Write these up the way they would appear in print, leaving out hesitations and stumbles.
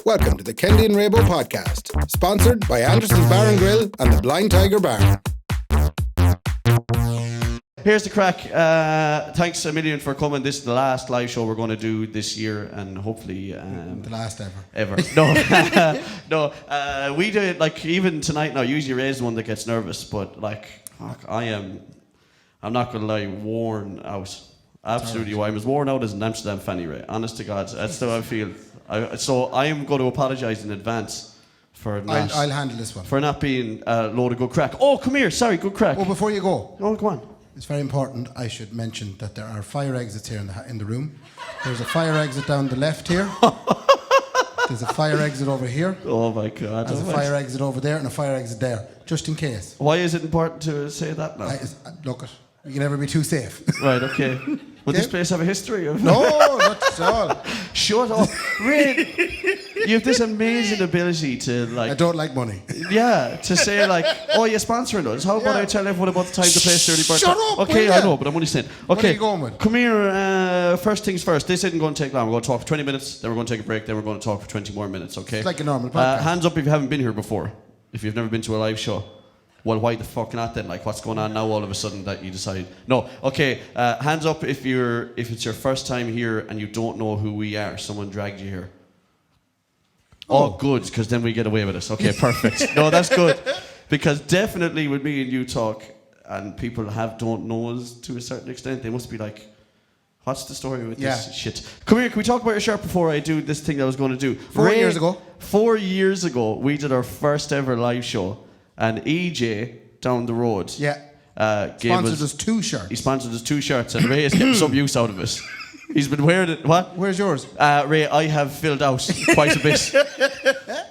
Welcome to the Kendy and Raybo podcast, sponsored by Anderson's Bar and Grill and the Blind Tiger Bar. Here's the crack. Thanks a million for coming. This is the last live show we're going to do this year, and hopefully the last ever. No, no. We do it like even tonight now. Usually Ray's the one that gets nervous, but like fuck, I'm not gonna lie, worn out. Absolutely, I'm as worn out as an Amsterdam fanny, Ray. Honest to God, that's how I feel. So I am going to apologise in advance for not. I'll handle this one. For not being a load of good crack. Oh, come here. Sorry, good crack. Oh, before you go. Oh, come on. It's very important. I should mention that there are fire exits here in the room. There's a fire exit down the left here. There's a fire exit over here. Oh my God. There's a fire exit over there and a fire exit there, just in case. Why is it important to say that now? Look, you can never be too safe. Right, okay. Would this place have a history of... No, not at all. Shut up. Ray, you have this amazing ability to like... I don't like money. Yeah, to say like, oh, you're sponsoring us. How about I tell everyone about the time to play 30 birthday? Shut up, okay, I know, but I'm only saying. Okay, what are you going with? Come here, first things first. This isn't going to take long. We're going to talk for 20 minutes, then we're going to take a break, then we're going to talk for 20 more minutes, okay? It's like a normal podcast. Hands up if you haven't been here before. If you've never been to a live show. Well, why the fuck not then? Like, what's going on now all of a sudden that you decide? No, okay. Hands up if it's your first time here and you don't know who we are. Someone dragged you here. Oh, good, because then we get away with it. Okay, perfect. No, that's good, because definitely when me and you talk, and people don't know us to a certain extent, they must be like, what's the story with this shit? Come here, can we talk about your shirt before I do this thing that I was going to do? 4 years ago. 4 years ago, we did our first ever live show. And EJ down the road sponsored us 2 shirts. He sponsored us 2 shirts, and Ray is getting some use out of it. He's been wearing it. What? Where's yours? Ray, I have filled out quite a bit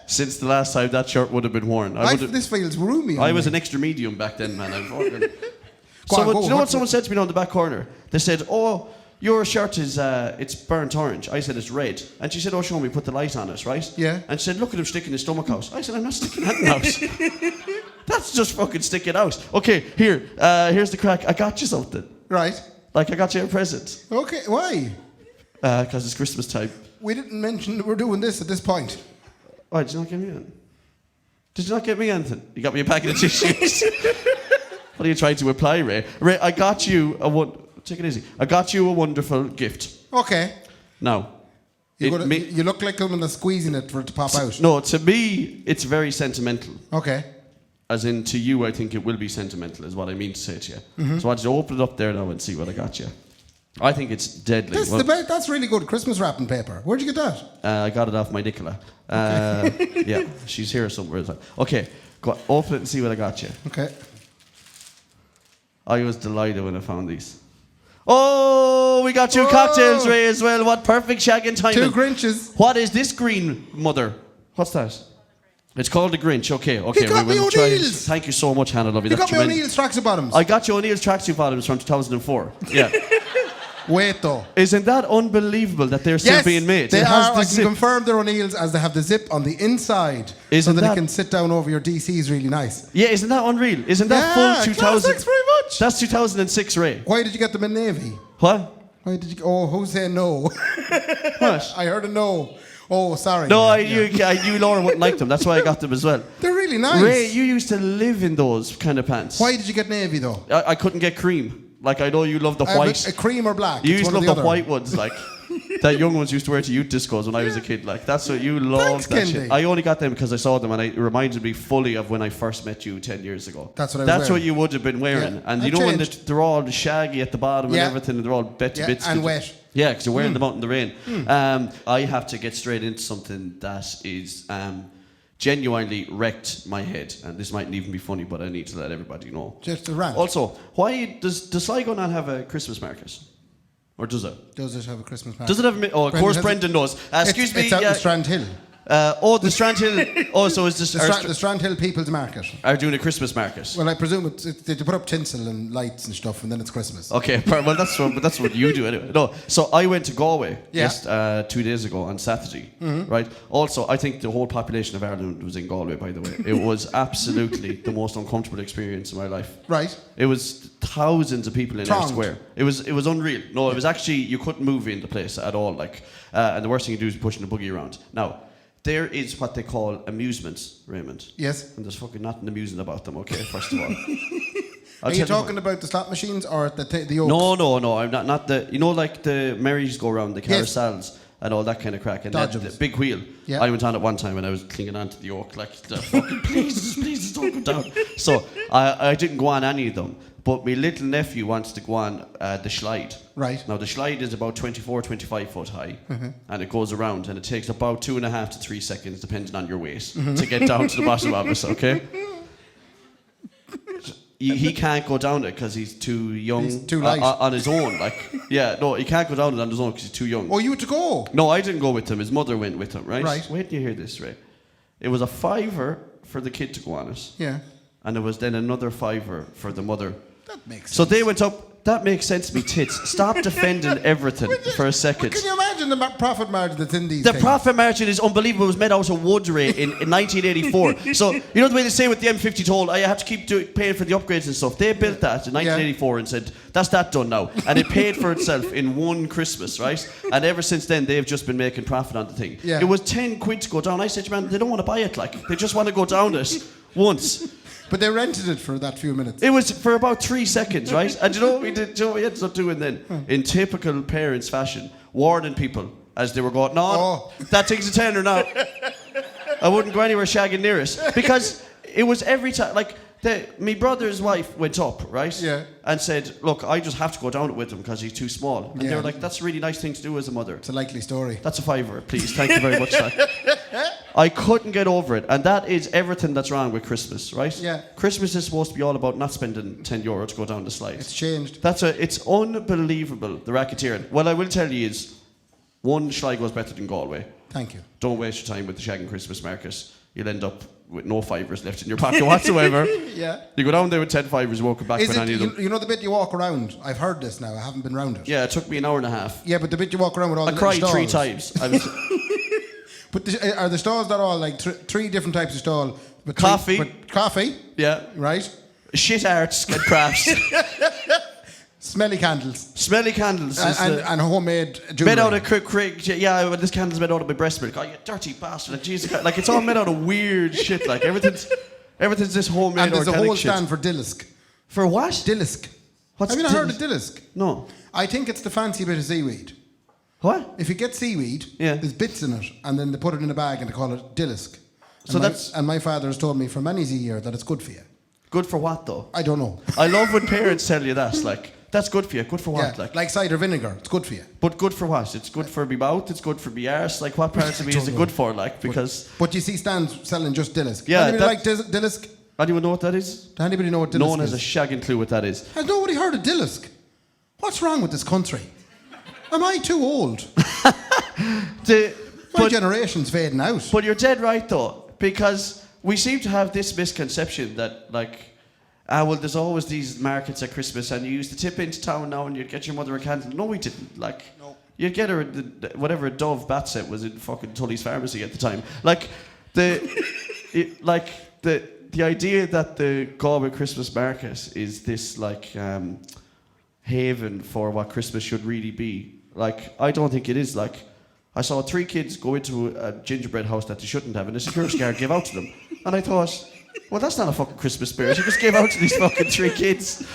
since the last time that shirt would have been worn. This feels roomy. I was an extra medium back then, man. Do you know what someone said to me down the back corner? They said, "Oh, your shirt is it's burnt orange." I said, "It's red." And she said, "Oh, show me, put the light on it, right?" Yeah. And she said, "Look at him sticking his stomach out." I said, "I'm not sticking that out." That's just fucking stick it out. Okay, here's the crack. I got you something. Right. Like, I got you a present. Okay, why? Because it's Christmas time. We didn't mention that we're doing this at this point. Why, did you not get me anything? Did you not get me anything? You got me a packet of tissues. What are you trying to apply, Ray? Ray, I got you take it easy. I got you a wonderful gift. Okay. Now, you look like someone that's squeezing it for it to pop out. No, to me, it's very sentimental. Okay. As in, to you, I think it will be sentimental, is what I mean to say to you. Mm-hmm. So I just open it up there now and see what I got you. I think it's deadly. That's really good Christmas wrapping paper. Where'd you get that? I got it off my Nicola. Yeah, she's here somewhere. Okay, go on, open it and see what I got you. Okay. I was delighted when I found these. Oh, we got 2 cocktails, Ray, as well. What perfect shagging timing. 2 Grinches. What is this green, mother? What's that? It's called the Grinch. Okay. He got me O'Neill's. Thank you so much, Hannah, lovely. You got me O'Neill's tracksuit bottoms. I got you O'Neill's tracksuit bottoms from 2004. Yeah. Wait though. Isn't that unbelievable that they're still being made? They are. I can confirm they're O'Neill's as they have the zip on the inside, so that it can sit down over your DCs really nice. Yeah, isn't that unreal? Isn't that full 2000? Thanks very much. That's 2006, Ray. Why did you get them in navy? What? Why did you? Oh, who's saying no? What? I heard a no. Oh, sorry. No, I knew Laura wouldn't like them. That's why I got them as well. They're really nice. Ray, you used to live in those kind of pants. Why did you get navy though? I couldn't get cream. Like, I know you love the white. A cream or black. You used to love the white ones, like that young ones used to wear to youth discos when I was a kid. Like, that's what you loved. That shit. I only got them because I saw them, and it reminded me fully of when I first met you 10 years ago. That's what I was wearing. That's what you would have been wearing. Yeah. And you know when they're all shaggy at the bottom and everything, and they're all bit to bits. And wet. Yeah, because you're wearing them out in the rain. I have to get straight into something that is genuinely wrecked my head, and this mightn't even be funny, but I need to let everybody know. Just a rant. Also, why does Sligo not have a Christmas market? Or does it? Does it have a Christmas market? Does it have? Oh, of course, Brendan knows. Excuse me. It's out in Strand Hill. The Strand Hill. Oh, so is this the Strand Hill People's Market? Are doing a Christmas market? Well, I presume they put up tinsel and lights and stuff, and then it's Christmas. Okay, well that's what you do anyway. No, so I went to Galway just 2 days ago on Saturday, right? Also, I think the whole population of Ireland was in Galway. By the way, it was absolutely the most uncomfortable experience of my life. Right. It was thousands of people in our square. It was unreal. No, it was actually you couldn't move in the place at all. Like, and the worst thing you do is pushing the buggy around. Now, there is what they call amusements, Raymond. Yes. And there's fucking nothing amusing about them, okay, first of all. Are you talking about the slot machines or the oaks? No, I'm not the, you know, like the merries go around, the carousels and all that kind of crack. And that, the big wheel. Yeah. I went on it one time and I was clinging onto the yoke like, fucking please don't go down. So I didn't go on any of them. But my little nephew wants to go on the slide. Right. Now the slide is about 24, 25 foot high, and it goes around, and it takes about 2.5 to 3 seconds, depending on your weight, to get down to the bottom of it. Okay. He can't go down it because he's too young. He's too light. On his own. Like, yeah, no, he can't go down it on his own because he's too young. Oh, you had to go? No, I didn't go with him. His mother went with him. Right. Right. Wait till you hear this, Ray. It was a $5 for the kid to go on it. Yeah. And it was then another $5 for the mother. That makes sense. So they went up. That makes sense to me, tits. Stop defending everything for a second. Can you imagine the profit margin that's in these The things? profit margin is unbelievable. It was made out of wood, Ray, in 1984. So, you know the way they say with the M50 toll, I have to keep paying for the upgrades and stuff. They built that in 1984 and said, that's that done now. And it paid for itself in one Christmas, right? And ever since then, they've just been making profit on the thing. Yeah. It was 10 quid to go down. I said, man, they don't want to buy it, like. They just want to go down it once. But they rented it for that few minutes. It was for about 3 seconds, right? And do you know what we did? Do you know what we ended up doing then? In typical parents' fashion, warning people as they were going, no, that thing's a tenner now. I wouldn't go anywhere shagging near it. Because it was every time, like, my brother's wife went up, right? Yeah. And said, look, I just have to go down it with him because he's too small. And they were like, that's a really nice thing to do as a mother. It's a likely story. That's a $5, please. Thank you very much, sir. I couldn't get over it. And that is everything that's wrong with Christmas, right? Yeah. Christmas is supposed to be all about not spending €10 to go down the slide. It's changed. It's unbelievable, the racketeering. What I will tell you is, one slide goes better than Galway. Thank you. Don't waste your time with the shagging Christmas market. You'll end up with no $5 left in your pocket whatsoever. Yeah. You go down there with 10 $5, you won't come back with any of them. You know the bit you walk around? I've heard this now. I haven't been round it. Yeah, it took me an hour and a half. Yeah, but the bit you walk around with all the stalls. I cried 3 times. But are the stalls that all like 3 different types of stall? Coffee. Coffee. Yeah. Right. Shit arts and crafts. Smelly candles. Smelly candles. And homemade jewelry. Made out of this candle's made out of my breast milk. Oh, you dirty bastard. Like, Jesus, like, it's all made out of weird shit. Like, everything's this homemade organic shit. And there's a whole stand for dillisk. For what? Dillisk. What's Have you not heard of dillisk? No. I think it's the fancy bit of seaweed. What? If you get seaweed, there's bits in it, and then they put it in a bag and they call it dillisk. And my father has told me for many a year that it's good for you. Good for what, though? I don't know. I love when parents tell you that. Like, that's good for you. Good for what? Yeah, like cider vinegar. It's good for you. But good for what? It's good for me mouth. It's good for me arse. Like, what parts of me is it good for? Like, because... But you see stands selling just dillisk. Yeah. Anybody like dillisk? Anyone know what that is? Does anybody know what dillisk is? No one has a shagging clue what that is. Has nobody heard of dillisk? What's wrong with this country? Am I too old? My generation's fading out. But you're dead right, though, because we seem to have this misconception that, like, well, there's always these markets at Christmas, and you used to tip into town now, and you'd get your mother a candle. No, we didn't. Like, no. You'd get her whatever Dove bat set was in fucking Tully's pharmacy at the time. Like, the idea that the Galway Christmas market is this like haven for what Christmas should really be. Like, I don't think it is. Like, I saw 3 kids go into a gingerbread house that they shouldn't have, and the security guard gave out to them. And I thought, well, that's not a fucking Christmas spirit. You just gave out to these fucking 3 kids.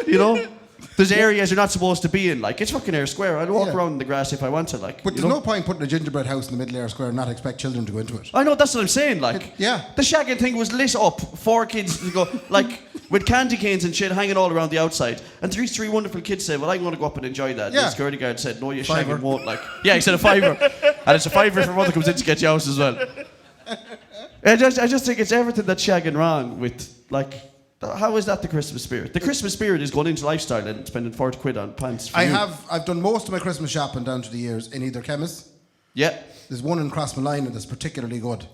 You know? There's areas you're not supposed to be in. Like, it's fucking Air Square. I'd walk around in the grass if I wanted. Like, but there's no point putting a gingerbread house in the middle of Air Square and not expect children to go into it. I know, that's what I'm saying. Like, the shagging thing was lit up. 4 kids to go, like, with candy canes and shit hanging all around the outside. And these 3 wonderful kids said, well, I'm going to go up and enjoy that. And the security guard said, no, you shagging won't. Like, yeah, he said a $5. And it's a $5 if your mother comes in to get you out as well. I just think it's everything that's shagging wrong with, like... How is that the Christmas spirit? The Christmas spirit is going into lifestyle and spending 40 quid on pants. I've done most of my Christmas shopping down to the years in either chemists. Yeah. There's one in Crossmolina that's particularly good.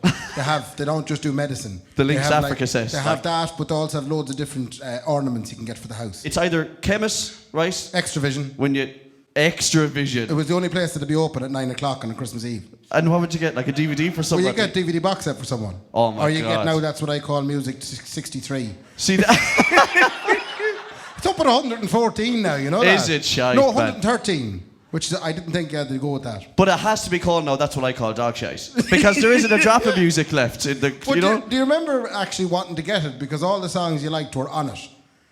They don't just do medicine. The Links Africa set. They have that, but they also have loads of different ornaments you can get for the house. It's either chemists, right? Extra Vision. Extra Vision. It was the only place that'd be open at 9 o'clock on a Christmas Eve. And what would you get? Like a DVD for someone? Well, you get DVD box set for someone. Oh my God. Or you get now, that's what I call Music 63. See that? It's up at 114 now, you know that? Is it shy? No, 113. Which I didn't think you had to go with that. But it has to be called now. That's what I call dog shite because there isn't a drop of music left in the. But do you remember actually wanting to get it because all the songs you liked were on it?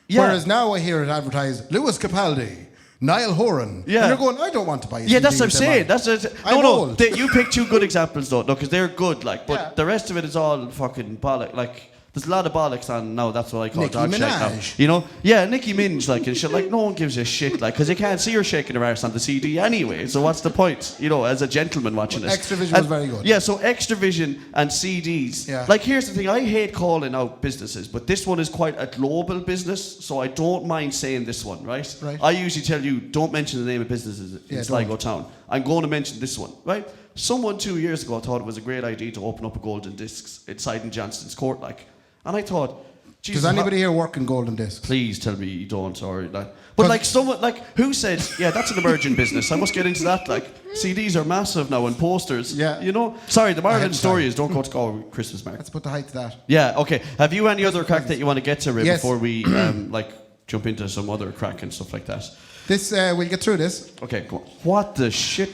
Yeah. Whereas now I hear it advertised Lewis Capaldi, Niall Horan. Yeah. And you're going, I don't want to buy a Yeah, CD that's what I'm with them saying. on. That's it. I'm old. You pick two good examples though, no, because they're good. Like, but Yeah. the rest of it is all fucking bollock. Like, there's a lot of bollocks on now. That's what I call Nicki dog shit now. Minaj. You know? Yeah, Nicki Minaj, like and shit. Like, no one gives a shit, like, because you can't see her shaking her arse on the CD anyway. So what's the point? You know, as a gentleman watching this. Extravision was very good. Yeah, so Extravision and CDs. Yeah. Like, here's the thing. I hate calling out businesses, but this one is quite a global business, so I don't mind saying this one, right? Right. I usually tell you, don't mention the name of businesses in Yeah, Sligo don't. Town. I'm going to mention this one, right? Someone 2 years ago thought it was a great idea to open up a Golden Discs inside in Johnston's Court, like. And I thought, Jesus, Does anybody here work in Golden Discs? please tell me you don't, or like. But like someone, like, who said, yeah, that's an emerging business. I must get into that. Like, CDs are massive now and posters. Yeah. You know? Sorry, the I moral had of the to story try. is don't go to Christmas market. Let's put the height to that. Yeah, okay. Have you any other crack that you want to get to, Ray, Yes. before we, like, jump into some other crack and stuff like that? This, we'll get through this. Okay, go on. What the shit?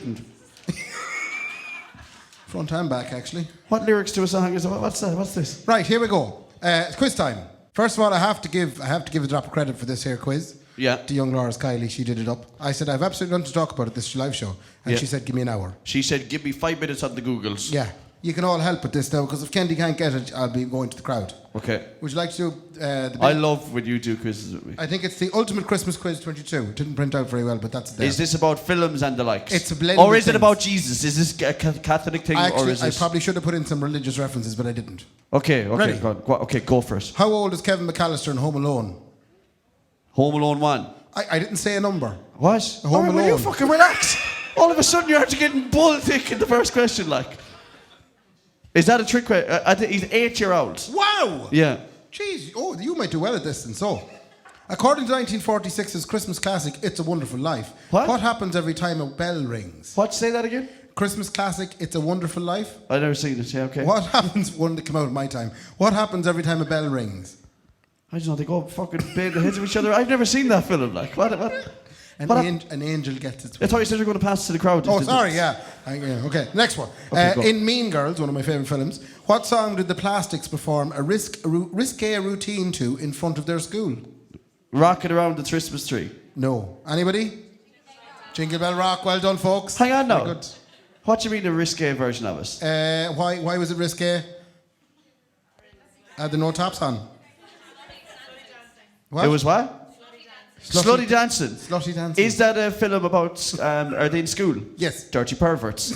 Front and back, actually. What lyrics to a song is that? What's that? What's this? Right, here we go. It's quiz time. First of all, I have to give a drop of credit for this here quiz. Yeah. To young Laura's Kylie, she did it up. I said, I've absolutely nothing to talk about at this live show. And Yeah. she said, give me an hour. She said, give me 5 minutes on the Googles. Yeah. You can all help with this now, because if Kendy can't get it, I'll be going to the crowd. Okay. Would you like to do the I love when you do quizzes with me. I think it's the Ultimate Christmas Quiz 22. It didn't print out very well, but that's there. Is this about films and the likes? It's a blend Or of is it things. about Jesus? Is this a Catholic thing, or Actually, is I this... probably should have put in some religious references, but I didn't. Okay, Ready? go for it. How old is Kevin McAllister in Home Alone? Home Alone 1. I didn't say a number. What? Home Alright, will you Alone. fucking relax? All of a sudden you're actually getting bull thick in the first question, like. Is that a trick question? I think he's 8-year-old. Wow! Yeah. Jeez, oh, you might do well at this then. So, according to 1946's Christmas classic, It's a Wonderful Life, What? happens every time a bell rings? What? Say that again? Christmas classic, It's a Wonderful Life? I've never seen it. Yeah, okay. What happens, one that came out in my time, what happens every time a bell rings? I don't know, they go fucking bang the heads of each other. I've never seen that film, like. What? An angel gets its I thought you said you were going to pass to the crowd. Oh, sorry, yeah. Okay, next one. Okay, go. In Mean Girls, one of my favourite films, what song did the Plastics perform a risque routine to in front of their school? Rocking around the Christmas tree. No. Anybody? Jingle Bell Rock, well done, folks. Hang on now. Very good. What do you mean a risque version of it? Why was it risque? Had the no tops on. What? It was what? Slutty dancing. Slutty dancing. Is that a film about, are they in school? Yes. Dirty perverts.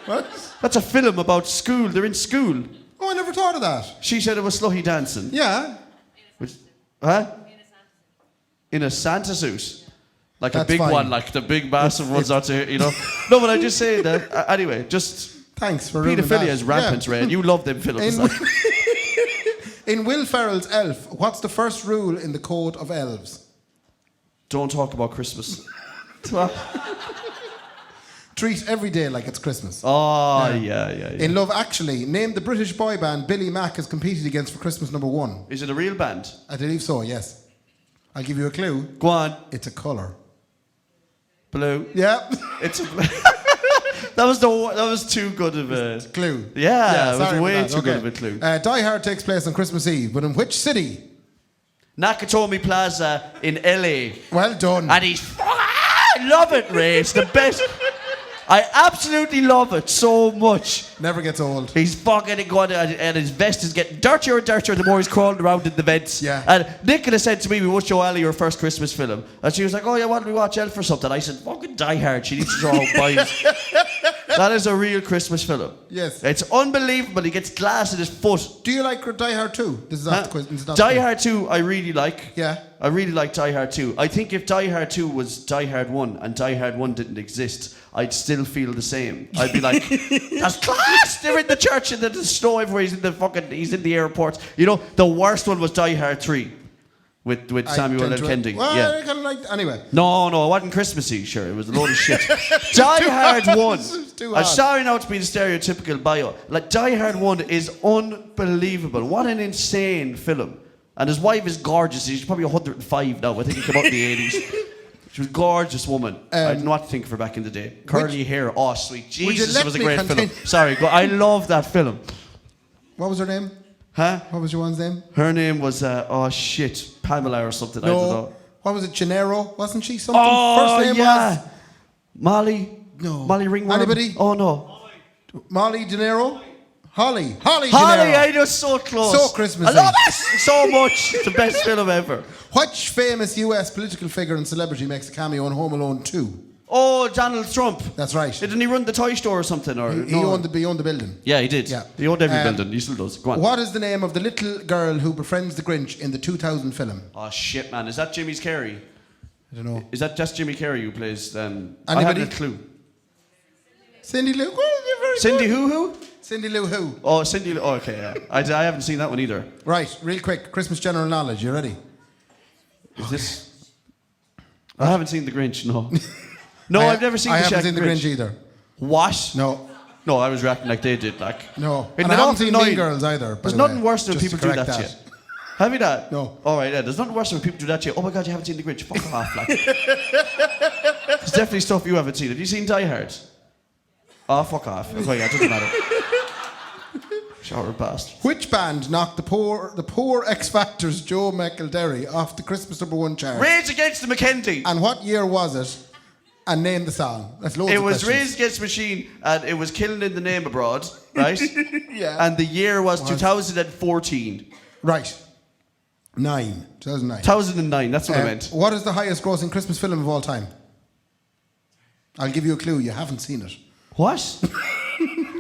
What? That's a film about school. They're in school. Oh, I never thought of that. She said it was slutty dancing. Yeah. Which, huh? In a Santa suit. Like That's a big fine. one, like the big massive ones out there, you know. No, but I just say that. Anyway, just Thanks for ruining pedophilia that. is rampant, Yeah. Ray. And you love them films. In, like. in Will Ferrell's Elf, what's the first rule in the Code of Elves? Don't talk about Christmas. Treat every day like it's Christmas. Oh, yeah. In Love Actually, name the British boy band Billy Mack has competed against for Christmas #1. Is it a real band? I believe so, yes. I'll give you a clue. Go on. It's a colour. Blue. Yeah. It's a... that was too good of a Clue. Yeah, it was sorry way about that. too good of a clue. Die Hard takes place on Christmas Eve, but in which city? Nakatomi Plaza in LA. Well done. And I love it, Ray. It's the best. I absolutely love it so much. Never gets old. He's fucking going, and his vest is getting dirtier and dirtier the more he's crawling around in the vents. Yeah. And Nicola said to me, we watched show Ali her first Christmas film. And she was like, oh yeah, why don't we watch Elf or something? I said, fucking Die Hard. She needs to show how boys. That is a real Christmas film. Yes. It's unbelievable. He gets glass in his foot. Do you like Die Hard 2? This is not the quiz. This is not Die the quiz. Hard 2, I really like. Yeah. I really like Die Hard 2. I think if Die Hard 2 was Die Hard 1 and Die Hard 1 didn't exist, I'd still feel the same. I'd be like, that's class! They're in the church and there's snow everywhere. He's in the airport. You know, the worst one was Die Hard 3 with Samuel L. Kendy. Well, Yeah. I kind of like... Anyway. No, it wasn't Christmassy, sure. It was a load of shit. Die Hard 1. It's too I'm hard. sorry now to be the stereotypical bio. Like, Die Hard 1 is unbelievable. What an insane film. And his wife is gorgeous. She's probably 105 now. I think he came out in the 80s. She was a gorgeous woman. I didn't know what to think of her back in the day. Curly hair, oh sweet. Jesus, it was a great film. Sorry, I love that film. What was her name? Huh? What was your one's name? Her name was, Pamela or something. I don't know. What was it? Gennaro? Wasn't she something? Oh, First name yeah. was? Molly? No. Molly Ringworm? Anybody? Oh, no. Molly Gennaro? Holly Holly, Gennaro. I was so close. So Christmassy. I love it so much. It's the best film ever. Which famous US political figure and celebrity makes a cameo in Home Alone 2? Oh, Donald Trump. That's right. Didn't he run the toy store or something? Or He owned the building. Yeah, he did. Yeah. He owned every building. He still does. Go on. What is the name of the little girl who befriends the Grinch in the 2000 film? Oh, shit, man. Is that Jimmy Carrey? I don't know. Is that just Jimmy Carrey who plays... I Anybody? haven't a clue. Cindy Lou. Well, you're very Cindy good. who? Cindy Lou Who. Oh, Cindy Lou. Oh, okay, yeah. I haven't seen that one either. Right, real quick. Christmas general knowledge. You ready? Is this... I haven't seen The Grinch, no. No, I've never seen I the haven't Shaggy seen the Grinch either. What? No. No, I was reacting like they did, like. No. It And I haven't seen annoying. Mean Girls either. by There's the nothing way, worse than just people to do correct that to you. Have you that? No. All right, yeah. There's nothing worse than when people do that to you. Oh my God, you haven't seen The Grinch. Fuck off, like. There's definitely stuff you haven't seen. Have you seen Die Hard? Oh, fuck off. Okay, yeah, it doesn't matter. Shower bastard. Which band knocked the poor X Factor's Joe McElderry off the Christmas #1 chart? Rage Against the McKendy. And what year was it? And name the song. That's loads It of was questions. Rage Against the Machine, and it was Killing in the Name Abroad, right? Yeah. And the year was 2014. Right. 2009. 2009, that's what I meant. What is the highest grossing Christmas film of all time? I'll give you a clue. You haven't seen it. What?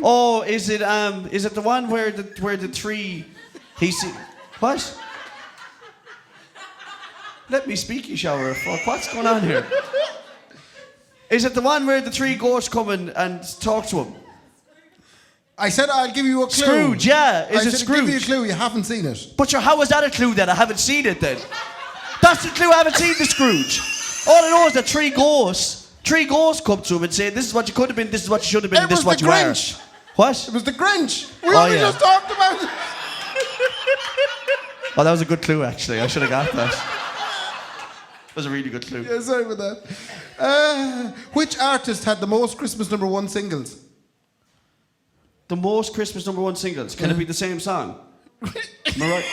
Oh, is it the one where the tree what? Let me speak, you shower. Fuck, what's going on here? Is it the one where the three ghosts come in and talk to him? I said I'll give you a clue. Scrooge, yeah. I Is it said Scrooge? give you a clue. You haven't seen it. But how is that a clue then? I haven't seen it then. That's the clue. I haven't seen the Scrooge. All I know is that three ghosts come to him and say, "This is what you could have been. This is what you should have been. It This is was what the you Grinch. are." What? It was the Grinch. We Oh, only yeah. just talked about it. Oh, that was a good clue, actually. I should have got that. That was a really good clue. Yeah, sorry about that. Which artist had the most Christmas #1 singles? The most Christmas #1 singles. Can it be the same song? Am I right?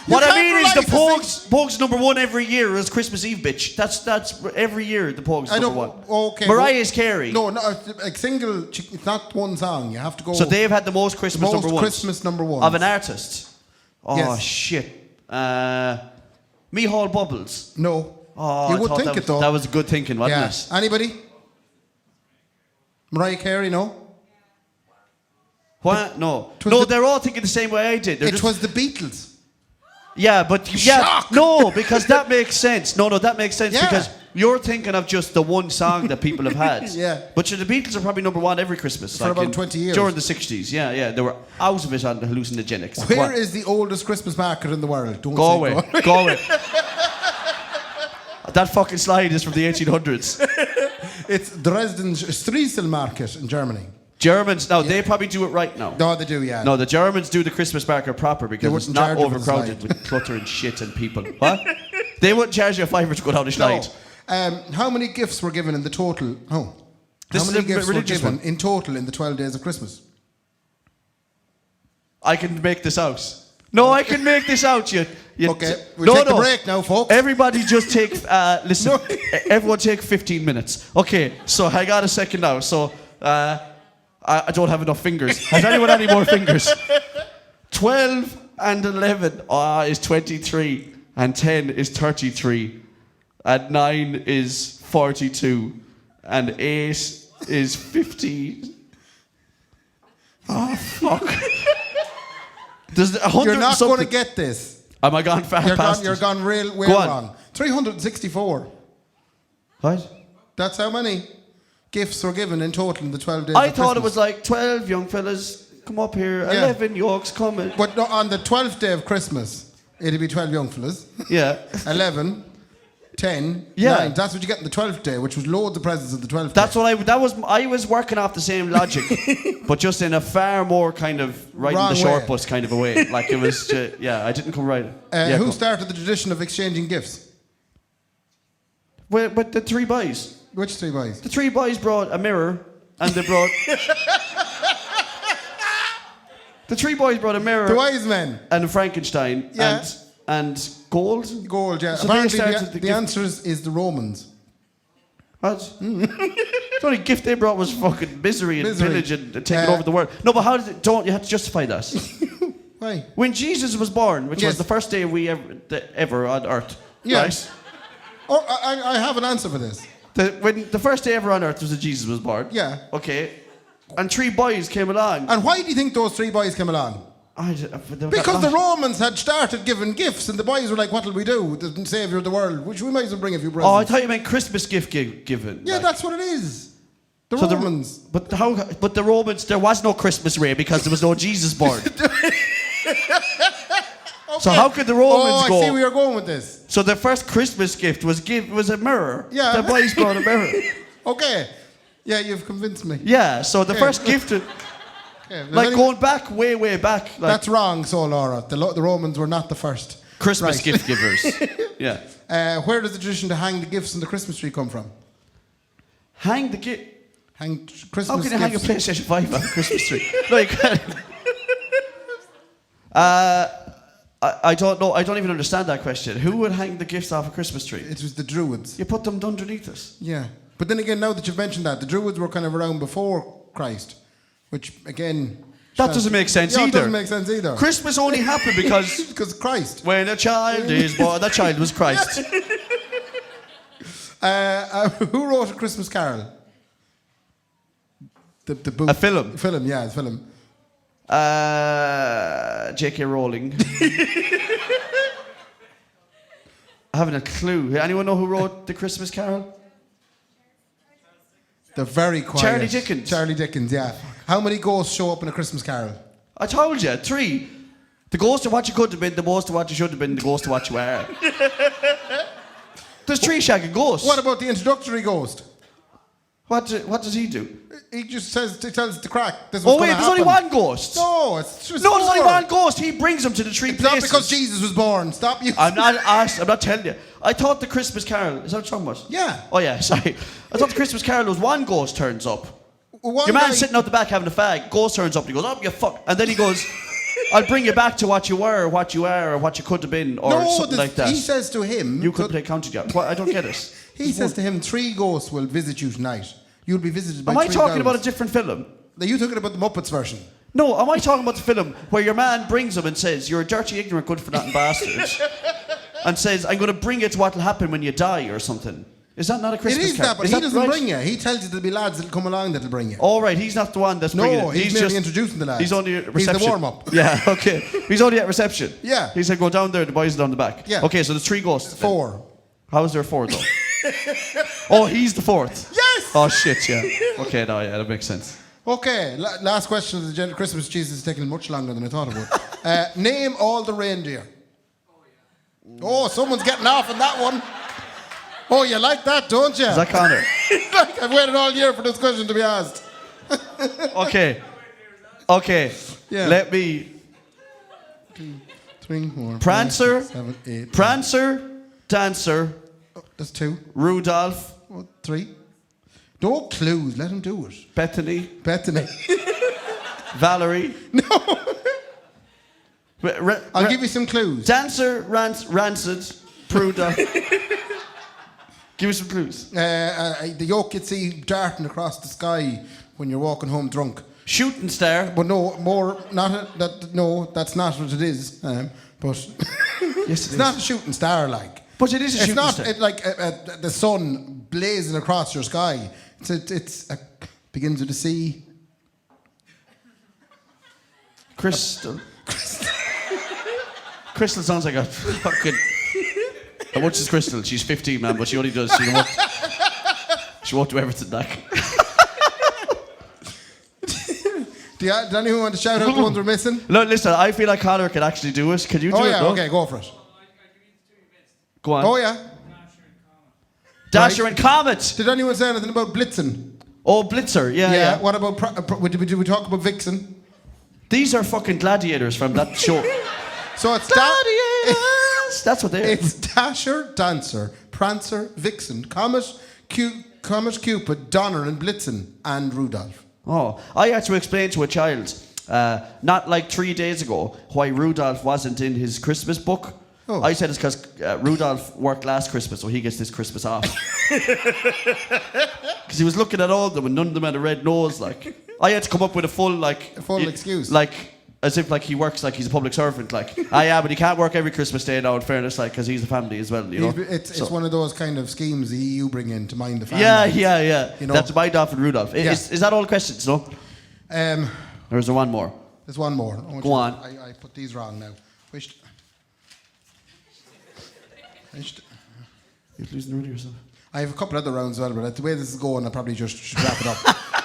What I mean is the Pogues #1 every year is Christmas Eve, bitch. That's every year the Pogues I don't. #1. Okay. Mariah's Carey. No, a single. It's not one song. You have to go. So they've had the most Christmas most #1. Christmas #1 of an artist. Oh Yes. shit. Mihal Bubbles. No. Oh, you I would thought think that it was, though. That was good thinking, wasn't Yeah. it? Anybody? Mariah Carey? No. What? No. was No, the- they're all thinking the same way I did. They're It just- was the Beatles. Yeah, but yeah, Shock! no, because that makes sense. No, that makes sense Yeah. because you're thinking of just the one song that people have had. Yeah. But the Beatles are probably #1 every Christmas. For about 20 years. During the 60s, yeah. They were out of it on the hallucinogenics. Where is the oldest Christmas market in the world? Don't Galway. say Galway. That fucking slide is from the 1800s. It's Dresden's Striesel market in Germany. Germans, now they probably do it right now. No, they do, yeah. No, the Germans do the Christmas market proper because it's wouldn't not charge you for the overcrowded slide. with clutter and shit and people. What? They wouldn't charge you a $5 to go down the No. slide. How many gifts were given in the total? Oh. This How is many a gifts were religious given one. in total in the 12 days of Christmas? I can make this out. No, I can make this out. You Okay, we'll take a break now, folks. Everybody just take, listen, everyone take 15 minutes. Okay, so I got a second now. So I don't have enough fingers. Has anyone any more fingers? 12 and 11 is 23. And 10 is 33. And 9 is 42. And 8 is 50. Oh, fuck. There's 100 You're not something. going to get this. Am I gone far past You're it? gone real way Go on. wrong. 364. What? That's how many gifts were given in total in the 12 days I of thought it Christmas. was like 12 young fellas come up here, Yeah. 11 yokes coming. But no, on the 12th day of Christmas, it'd be 12 young fellas. Yeah. 11, 10, Yeah. 9. That's what you get on the 12th day, which was loads of presents on the 12th That's day. what I was working off the same logic, but just in a far more kind of riding Wrong the short way. bus kind of a way. Like it was, I didn't come right. Who started the tradition of exchanging gifts? With the three boys. Which three boys? The three boys brought a mirror, and they brought. The three boys brought a mirror. The wise men. And a Frankenstein. Yeah. And gold. Gold, yeah. So apparently, they started the answer is the Romans. What? The only gift they brought was fucking misery and pillage and taking over the world. No, but how did it? You have to justify that. Why? When Jesus was born, which was the first day we ever on Earth, right? Oh, I have an answer for this. When the first day ever on Earth was when Jesus was born. Yeah. Okay. And three boys came along. And why do you think those three boys came along? Because the Romans had started giving gifts, and the boys were like, "What'll we do? The Savior of the world, which we might as well bring a few presents." Oh, I thought you meant Christmas gift given. Yeah, like. that's what it is. The Romans. But the Romans, there was no Christmas, Ray, because there was no Jesus born. Okay. So how could the Romans go? I see where you're going with this. So the first Christmas gift was a mirror. Yeah. The boys brought a mirror. Okay. Yeah, you've convinced me. Yeah. So the first gift. Like going back, way back. Like, that's wrong, so Laura. The Romans were not the first Christmas gift givers. Yeah. Where does the tradition to hang the gifts on the Christmas tree come from? Hang the gift. Hang Christmas. How can you hang a PlayStation 5 on a Christmas tree? Like, I don't know. I don't even understand that question. Who would hang the gifts off a Christmas tree? It was the Druids. You put them underneath us. Yeah, but then again, now that you've mentioned that, the Druids were kind of around before Christ, which again. That doesn't make sense either. It doesn't make sense either. Christmas only happened because Christ. When a child is born, that child was Christ. Who wrote A Christmas Carol? The book. A film. Film, yeah, the film. J.K. Rowling. I haven't a clue. Anyone know who wrote The Christmas Carol? They're very quiet. Charlie Dickens. Charlie Dickens, yeah. How many ghosts show up in A Christmas Carol? I told you, 3. The ghost of what you could have been, the ghost of what you should have been, the ghost of what you are. There's 3 shagging ghosts. What about the introductory ghost? What does he do? He just tells the crack. This Oh wait, there's only one ghost. No, it's just there's only one ghost. He brings them to the 3 it's places. not because Jesus was born. Stop you. I'm not telling you. I thought the Christmas Carol. Is that what you're talking about? Yeah. Oh yeah, sorry. I thought the Christmas Carol was one ghost turns up. One Your man guy sitting out the back having a fag. Ghost turns up and he goes, "Oh you fuck," and then he goes, "I'll bring you back to what you were, or what you are, or what you could have been, or something like that." He says to him, "You could play county job." What? I don't get it. He says to him, 3 ghosts will visit you tonight. You'll be visited by 3 Am I talking ghosts. about a different film? Are you talking about the Muppets version? No, am I talking about the film where your man brings him and says, "You're a dirty, ignorant, good-for-nothing bastard," and says, "I'm going to bring you to what will happen when you die," or something? Is that not a Christmas It is Carol? that, but he doesn't bring you. He tells you there'll be lads that'll come along that'll bring you. All right, he's not the one that's bringing No, it. he's merely introducing the lads. He's only at reception. He's the warm-up. Yeah, okay. He's only at reception. Yeah. He said, "Go down there, the boys are down the back." Yeah. Okay, so there's 3 ghosts. 4. How is there 4 though? Oh, he's the 4th. Yes! Oh shit, yeah. Okay, no, yeah, that makes sense. Okay, last question of the Christmas Jesus is taking much longer than I thought it would. Name all the reindeer. Oh, someone's getting off on that one. Oh, you like that, don't you? Is that Connor? Like, I've waited all year for this question to be asked. Okay. Yeah. Let me. 2, 3, 4. Prancer. 5, 6, 7, 8. Prancer, Dancer, Oh, that's 2. Rudolph, 3. No clues. Let him do it. Bethany, Valerie. No. Ra- I'll give you some clues. Dancer, Rancid, Pruda. Give me some clues. The yoke you'd see darting across the sky when you're walking home drunk. Shooting star. But no, that's not what it is. But Yes, it's not a shooting star like. But it is a shooting star. It's not like the sun blazing across your sky. It's begins with a C. Crystal. Crystal sounds like a fucking. How much is Crystal? She's 15, man, but she only does. She won't do everything like. Does anyone want to shout out the ones we're missing? Look, listen, I feel like Connor can actually do it. Can you do it? Oh yeah, no? okay, go for it. Go on. Oh yeah. Dasher and Comet. Did anyone say anything about Blitzen? Oh, Blitzer. Yeah. What about did we talk about Vixen? These are fucking gladiators from that show. So it's Gladiators. That's what they are. It's Dasher, Dancer, Prancer, Vixen, Comet, Cupid, Donner and Blitzen, and Rudolph. Oh, I had to explain to a child, not like 3 days ago, why Rudolph wasn't in his Christmas book. Oh. I said it's because Rudolph worked last Christmas, so he gets this Christmas off. Because he was looking at all of them, and none of them had a red nose. Like, I had to come up with a full excuse, like as if like he works like he's a public servant. Like, yeah, but he can't work every Christmas day now. In fairness, like, because he's a family as well. You know, it's one of those kind of schemes the EU bring in to mind the family. Yeah. You know? That's mind off and Rudolph. Yeah. Is that all the questions? No. Or is there one more? There's one more. Go on. I put these wrong now. You're losing the root of yourself. I have a couple other rounds as well, but the way this is going, I probably just should wrap it up.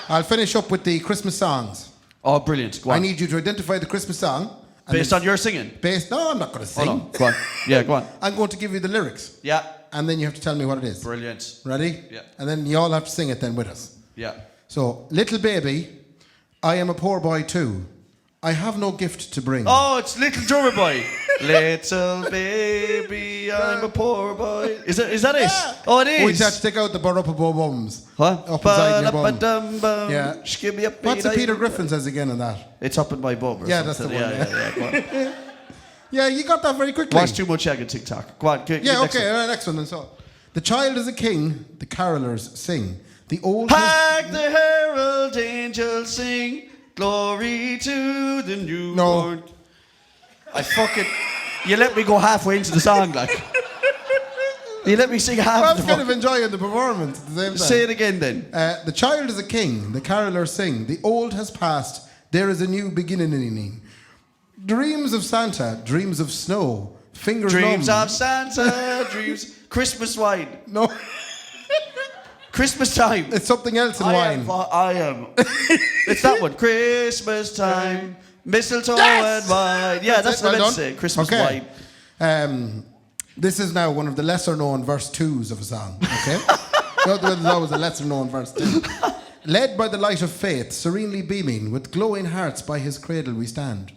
I'll finish up with the Christmas songs. Oh, brilliant. Go on. I need you to identify the Christmas song. Based on your singing? No, I'm not going to sing. Oh, no. Go on. Yeah, go on. I'm going to give you the lyrics. Yeah. And then you have to tell me what it is. Brilliant. Ready? Yeah. And then you all have to sing it then with us. Yeah. So, little baby, I am a poor boy too. I have no gift to bring. Oh, it's Little Drummer Boy. Little baby, I'm a poor boy. Is that it? Yeah. Oh, it is. We just have to take out the bums. What? Up inside your bum. Yeah. Yeah. What's it Peter Griffin says again on that? It's up in my bum. Or yeah, that's the one. Yeah. Go on. Yeah, you got that very quickly. Watch too much on TikTok. Go on. Next one then. So, the child is a king, the carolers sing. The old Hark the herald angels sing, glory to the newborn. No. I fucking... You let me go halfway into the song, like. You let me sing half I the was kind of enjoying the performance at the same time. Say it again then. The child is a king, the carolers sing. The old has passed, there is a new beginning. Dreams of Santa, dreams of snow, fingers Dreams numb. of Santa, dreams... Christmas wine. No. Christmas time. It's something else in wine. I am. It's that one. Christmas time. Mistletoe and wine. Yeah, that's what I meant to say. Christmas wine. This is now one of the lesser known verse 2s of a song. Okay? There's always a lesser known verse 2. Led by the light of faith, serenely beaming, with glowing hearts by his cradle we stand.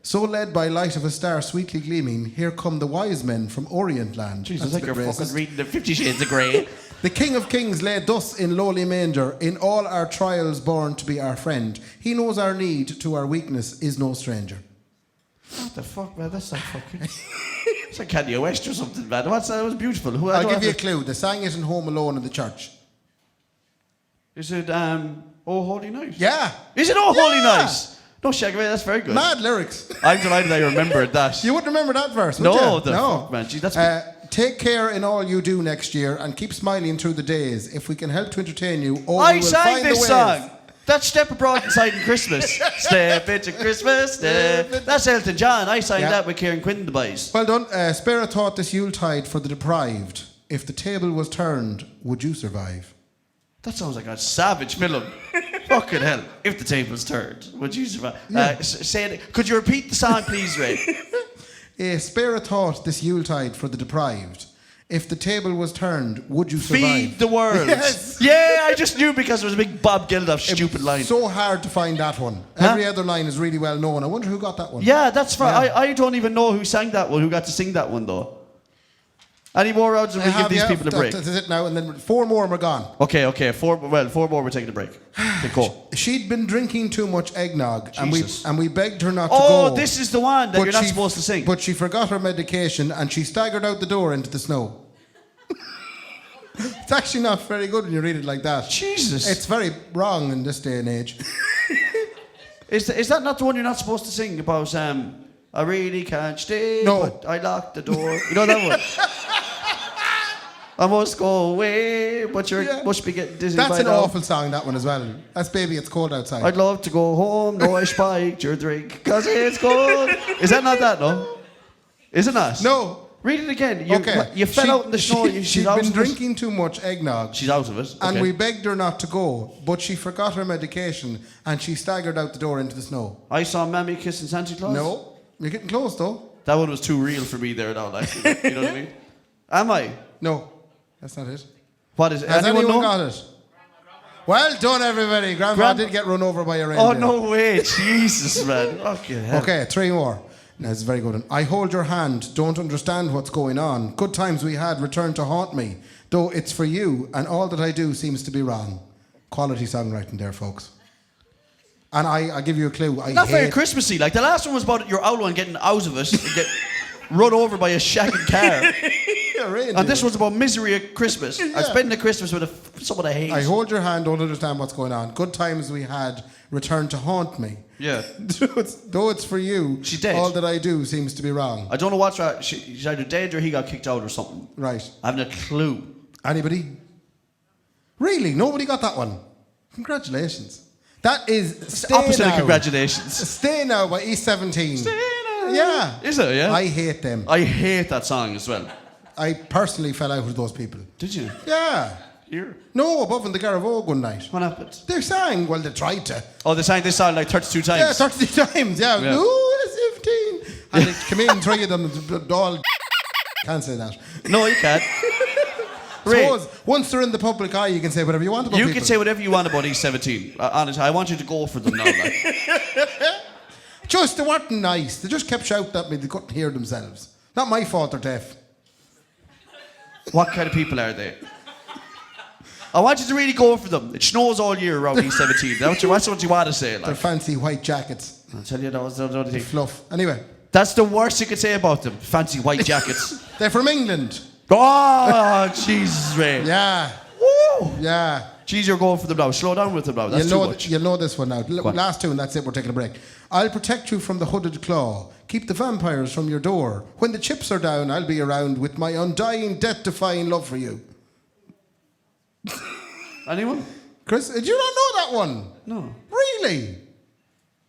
So led by light of a star sweetly gleaming, here come the wise men from Orient land. Jesus, like you're fucking reading the 50 Shades of Grey. The King of Kings lay thus in lowly manger, in all our trials born to be our friend. He knows our need, to our weakness is no stranger. What the fuck, man? That's like fucking... It's like Kanye West or something, man. That was beautiful. I'll give you a clue. They sang it in Home Alone in the church. Is it, Oh Holy Night? Yeah. Is it Oh Holy Night? No, Shaggy, that's very good. Mad lyrics. I'm delighted I remembered that. You wouldn't remember that verse, would no, you? Fuck, man. Gee, that's... Take care in all you do next year and keep smiling through the days. If we can help to entertain you, we will sang find this the ways. song. That's Step Abroad Inside in Christmas. Step into Christmas. That's Elton John. I sang that with Kieran Quinn, the boys. Well done. Spare a thought this Yuletide for the deprived. If the table was turned, would you survive? That sounds like a savage film. Fucking hell. If the table's turned, would you survive? Say it. Could you repeat the song, please, Ray? Spare a thought this Yuletide for the deprived. If the table was turned, would you survive? Feed the world. Yes. Yeah, I just knew because there was a big Bob Geldof stupid line. So hard to find that one. Every other line is really well known. I wonder who got that one. Yeah, that's right. Yeah. I don't even know who sang that one, who got to sing that one, though. Any more rounds and we give these people a break? That's it now, and then 4 more and we're gone. Okay. 4 more, we're taking a break. Okay, cool. She'd been drinking too much eggnog, and we begged her not to go. Oh, this is the one that you're not supposed to sing. But she forgot her medication, and she staggered out the door into the snow. It's actually not very good when you read it like that. Jesus. It's very wrong in this day and age. Is that not the one you're not supposed to sing about, I really can't stay, but I locked the door. You know that one? I must go away, but you must be getting dizzy. That's an awful song, that one as well. That's Baby It's Cold Outside. I'd love to go home, no I spiked your drink, cause it's cold. Is that not that, no? Is it not? No. Read it again. You fell out in the snow. She'd been drinking too much eggnog. She's out of it. And we begged her not to go, but she forgot her medication and she staggered out the door into the snow. I saw Mammy kissing Santa Claus. No. You're getting close, though. That one was too real for me there now, like. You know what I mean? Am I? No. That's not it. What is it? Has anyone got it? Well done, everybody. Grandma did get run over by a reindeer. Oh, no way. Jesus, man. Okay, 3 more. That's a very good one. I hold your hand, don't understand what's going on. Good times we had return to haunt me, though it's for you, and all that I do seems to be wrong. Quality songwriting there, folks. And I give you a clue. Not very Christmassy. Like the last one was about your owl one getting out of it and get run over by a shagging car. Yeah, really. And this one's about misery at Christmas. Yeah. I'm spending a Christmas with someone I hate. I hold your hand, don't understand what's going on. Good times we had return to haunt me. Yeah. Though it's for you, she's dead. All that I do seems to be wrong. I don't know what's right. She's either dead or he got kicked out or something. Right. I haven't a clue. Anybody? Really? Nobody got that one? Congratulations. That is Stay opposite Now. of congratulations. Stay Now by E17. Stay Now. Yeah. Is it, yeah? I hate them. I hate that song as well. I personally fell out with those people. Did you? Yeah. Here? No, above in the Garavogue one night. What happened? They sang, well, they tried to. Oh, they sang this song like 32 times? Yeah, 32 times, yeah. Ooh, it's 15. And they come in, three of them, all... Can't say that. No, you can't. Suppose, once they're in the public eye, you can say whatever you want about people. You can say whatever you want about E17. Honestly, I want you to go for them now. Like. Just, they weren't nice. They just kept shouting at me. They couldn't hear themselves. Not my fault they're deaf. What kind of people are they? I want you to really go for them. It snows all year around E17. That's what you want to say. Like. Their fancy white jackets. I'll tell you that was the other thing. Fluff. Anyway. That's the worst you could say about them. Fancy white jackets. They're from England. Oh, Jesus, Ray. Yeah. Woo! Yeah. Jeez, you're going for them now. Slow down with them now. That's too much. You'll know this one now. Last two and that's it. We're taking a break. I'll protect you from the hooded claw. Keep the vampires from your door. When the chips are down, I'll be around with my undying, death-defying love for you. Anyone? Chris, did you not know that one? No. Really?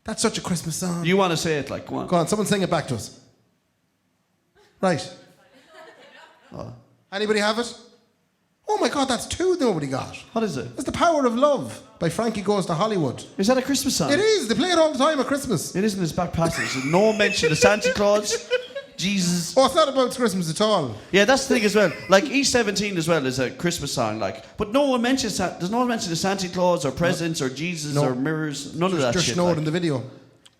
That's such a Christmas song. You want to say it, like, go on. Go on, someone sing it back to us. Right. Oh. Anybody have it? Oh my God, that's two nobody got. What is it? It's The Power of Love by Frankie Goes to Hollywood. Is that a Christmas song? It is. They play it all the time at Christmas. It is in his back passage. No mention of Santa Claus. Jesus. Oh, it's not about Christmas at all. Yeah, that's the thing as well. Like E17 as well is a Christmas song, like, but no one mentions that. There's no one mention of Santa Claus or presents or Jesus or mirrors. None of that just shit. Just know like. it in the video.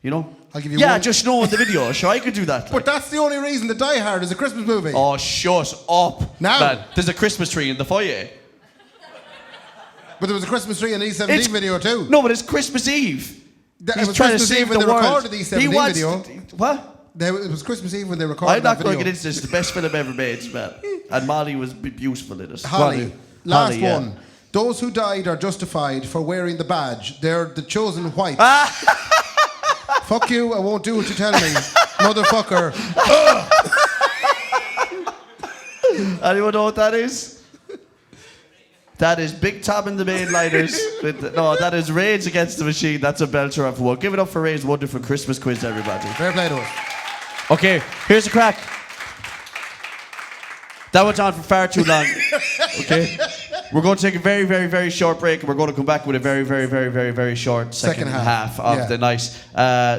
You know? I'll give you yeah, one. just know in the video. Sure, I could do that. Like. But that's the only reason that Die Hard is a Christmas movie. Oh, shut up. Now. Man, there's a Christmas tree in the foyer. But there was a Christmas tree in the E17 video too. No, but it's Christmas Eve. It was Christmas Eve when they recorded the E17 video. What? It was Christmas Eve when they recorded I'm not that going video. to get into this. It's the best film ever made, man. And Molly was beautiful in it. Holly. Last Holly, one. Those who died are justified for wearing the badge. They're the chosen white. Fuck you, I won't do what you tell me. Motherfucker. Anyone know what that is? That is Big Tom and the Mainliners. No, that is Rage Against the Machine. That's a belter of one. Give it up for Ray's wonderful Christmas quiz, everybody. Fair play to us. Okay, here's the crack. That went on for far too long. Okay? We're going to take a very, very, very short break, and we're going to come back with a very, very, very, very, very short second half of the night.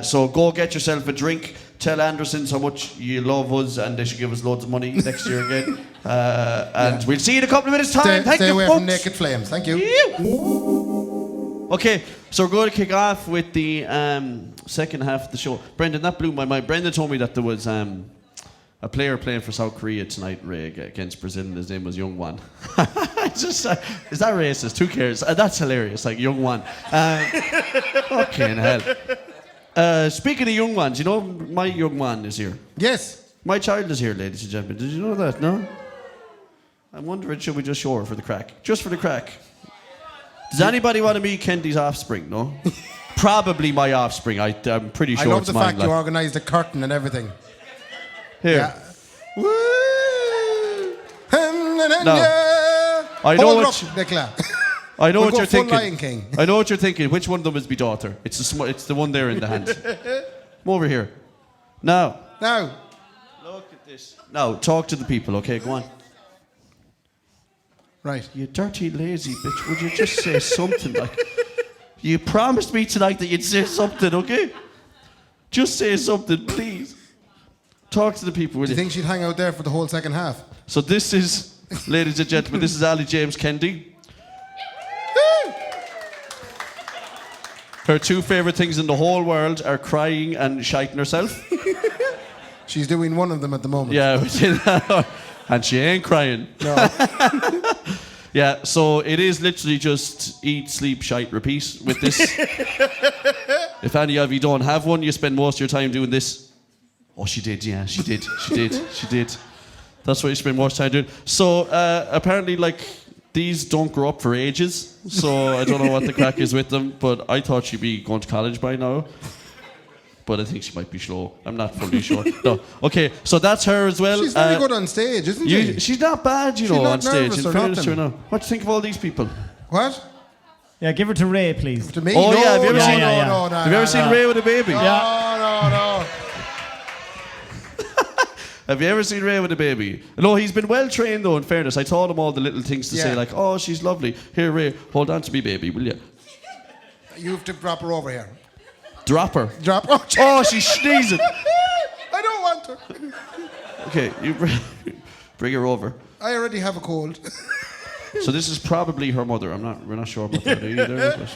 So go get yourself a drink. Tell Andersons how much you love us, and they should give us loads of money next year again. And we'll see you in a couple of minutes' time. Thank you, stay away folks. from Naked Flames. Thank you. Okay, so we're going to kick off with the second half of the show. Brendan, that blew my mind. Brendan told me that there was a player playing for South Korea tonight, Ray, against Brazil, and his name was Young Wan. Just, is that racist? Who cares? That's hilarious, like Young Wan. Fucking hell. Speaking of young ones, you know, my young man is here. Yes. My child is here, ladies and gentlemen. Did you know that? No? I'm wondering, should we just show her for the crack? Just for the crack. Does anybody want to meet Kendy's offspring? No? Probably my offspring. I'm pretty sure I love it's the mine. fact you organised a curtain and everything. Here. Yeah. No. I know what I know what you're thinking. Lion King. I know what you're thinking. Which one of them is my daughter? It's the one there in the hand. Come over here. Now. Look at this. Now, talk to the people, okay? Go on. Right. You dirty, lazy bitch. Would you just say something like... You promised me tonight that you'd say something, okay? Just say something, please. Talk to the people, will Do you think she'd hang out there for the whole second half? So this is, ladies and gentlemen, this is Ali James Kendy. Her two favourite things in the whole world are crying and shiting herself. She's doing one of them at the moment. Yeah, and she ain't crying. No. Yeah, so it is literally just eat, sleep, shite, repeat with this. If any of you don't have one, you spend most of your time doing this. Oh, she did, yeah, she did. That's what you spend most time doing. So apparently, like, these don't grow up for ages, so I don't know what the crack is with them, but I thought she'd be going to college by now. But I think she might be slow. I'm not fully sure. No. Okay, so that's her as well. She's very good on stage, isn't she? She's not bad, you know, not on stage. nervous In or fairness to her nothing. now. What do you think of all these people? What? Yeah, give her to Ray, please. To me? Oh, no, yeah, have you ever no, seen- no, Yeah, yeah. no, no, Have you ever seen Ray with a baby? No, no. Have you ever seen Ray with a baby? No, he's been well trained though, in fairness. I taught him all the little things to say, Yeah. like, oh, she's lovely. Here, Ray, hold on to me, baby, will you? You have to drop her over here. Drop her. Drop. Oh, Oh, she's sneezing. I don't want her. Okay, you bring her over. I already have a cold. So this is probably her mother. We're not sure about that either.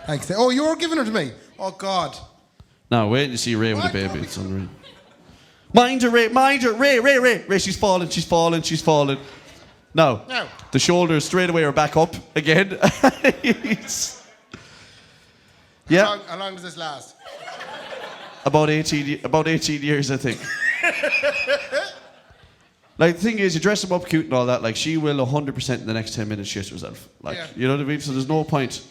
Thanks. Oh, you were giving her to me. Oh, God. Now, wait till you see Ray with a What? baby. It's unreal. Mind her, Ray. Mind her. Ray. Ray, she's falling. Now, No. the shoulders straight away are back up again. Yeah, How long does this last? about 18 years, I think. Like, the thing is, you dress them up cute and all that, like, she will 100% in the next 10 minutes shit herself. Like, Yeah. you know what I mean? So there's no point.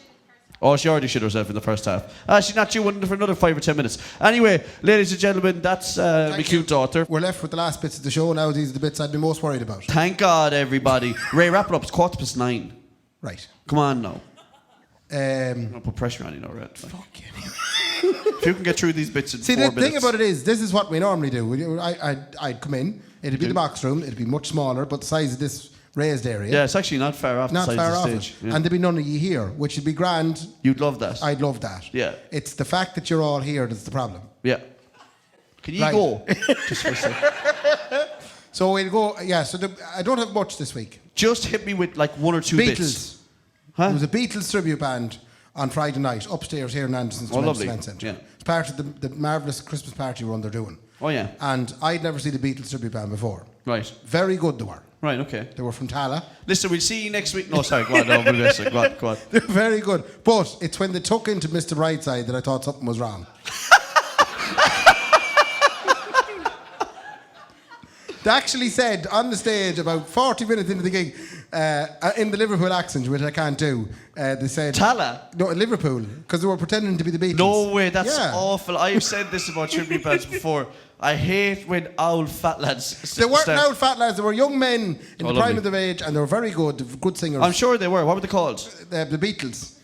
Oh, she already shit herself in the first half. She's not due one for another 5 or 10 minutes. Anyway, ladies and gentlemen, that's my cute daughter. We're left with the last bits of the show now. These are the bits I'd be most worried about. Thank God, everybody. Ray, wrap it up. It's 9:15. Right. Come on now. Um, Don't put pressure on you now, Red. fuck you. If you can get through these bits in See, 4 the minutes. thing about it is, this is what we normally do. I'd come in, it'd be the box room, it'd be much smaller, but the size of this raised area. Yeah, it's actually not far off Not the side far of off the it. stage. Yeah. And there'd be none of you here, which would be grand. You'd love that. I'd love that. Yeah. It's the fact that you're all here that's the problem. Yeah. Can you Right. go? Just for a second. So we'll go, yeah, so I don't have much this week. Just hit me with like 1 or 2 Beatles. bits. There Huh? was a Beatles tribute band on Friday night upstairs here in Anderson's Oh, lovely. Event Centre. Yeah. It's part of the marvellous Christmas party run they're doing. Oh, yeah. And I'd never seen the Beatles tribute band before. Right. Very good they were. Right, okay. They were from Tala. Listen, we'll see you next week. No, sorry, go on. No, we'll listen. Go on. They're very good. But it's when they took into Mr. Brightside that I thought something was wrong. They actually said on the stage about 40 minutes into the gig, in the Liverpool accent, which I can't do, they said... Tala? No, Liverpool, because they were pretending to be the Beatles. No way, that's Yeah. awful. I've said this about tribute bands before. I hate when old fat lads They weren't start- old fat lads, they were young men in the lovely. prime of their age, and they were very good, good singers. I'm sure they were. What were they called? The Beatles.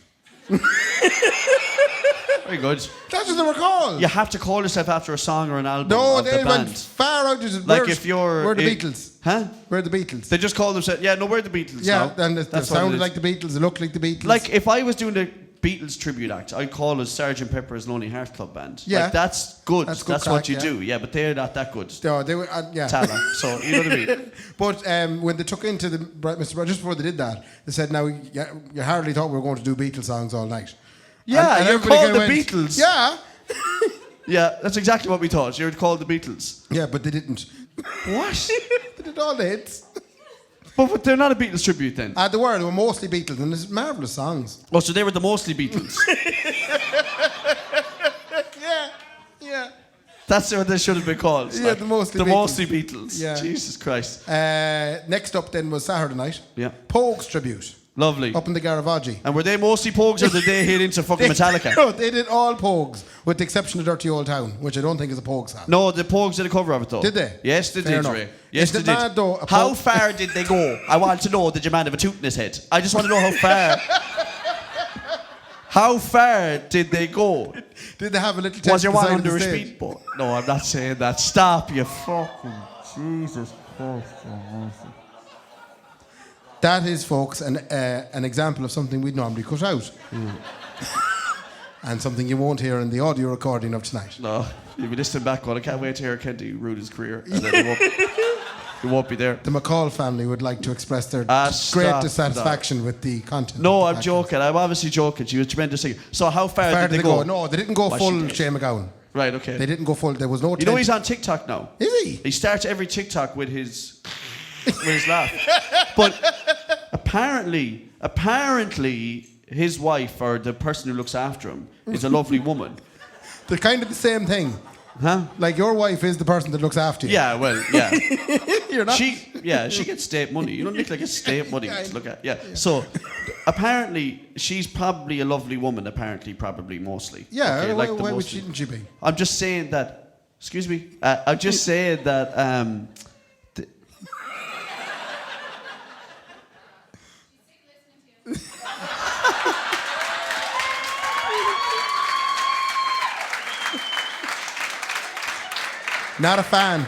Very good. That's what they were called. You have to call yourself after a song or an album No, of they the went band. far out. Like if you're... We're the it- Beatles. Huh? We're the Beatles. They just call themselves... Yeah, no, we're the Beatles Yeah, now. and they That's what it sounded is. like the Beatles, they looked like the Beatles. Like, if I was doing the Beatles tribute act, I'd call us Sgt. Pepper's Lonely Hearts Club Band. Yeah. Like, that's good. That's That's, good what crack, you yeah. do. Yeah, but they're not that good. No, they were, yeah. Tala. So, you know what I mean? But when they took into the Mr. Brown, just before they did that, they said, "Now you hardly thought we were going to do Beatles songs all night." Yeah, you're everybody called kinda the went, Beatles. Yeah, Yeah, that's exactly what we thought. You're called the Beatles. yeah, but they didn't. What? They did all the hits. But they're not a Beatles tribute then. They were mostly Beatles, and it's marvelous songs. Oh, so they were the mostly Beatles. Yeah. That's what they should have been called. Yeah, the mostly The Beatles. mostly Beatles. Yeah. Jesus Christ. Next up then was Saturday night. Yeah. Pogues tribute Lovely. up in the Garavaggi. And were they mostly Pogues or did they hit into fucking Metallica? No, they did all Pogues, with the exception of Dirty Old Town, which I don't think is a Pogue song. No, the Pogues did a cover of it though. Did they? Yes, they Fair did, enough. Ray. Yes, Is they it did. mad, though, a How Pogue- far did they go? I want to know. Did your man have a toot in his head? I just want to know how far. How far did they go? Did they have a little test Was your one beside the under a stage? speedboat? No, I'm not saying that. Stop, you fucking Jesus Christ. That is, folks, an example of something we'd normally cut out. And something you won't hear in the audio recording of tonight. No, you'll be listening back on. I can't wait to hear Kendy ruin his career. And then he won't be there. The McCall family would like to express their Stop great dissatisfaction with the content. No, of the I'm package. joking. I'm obviously joking. She was a tremendous singer. So how far, Where did they go? No, they didn't go What full she did. Shane McGowan. Right, okay. They didn't go full. There was no. You know he's on TikTok now. Is he? He starts every TikTok with his laugh. But apparently, his wife or the person who looks after him is a lovely woman. They're kind of the same thing. Huh? Like your wife is the person that looks after you. Yeah, well, yeah. You're not. She gets state money. You know, Nicola gets state money to look at. Yeah. So apparently she's probably a lovely woman. Apparently, probably mostly. Yeah. Okay, Why shouldn't she be? I'm just saying that. Excuse me. I'm just saying that. Not a fan.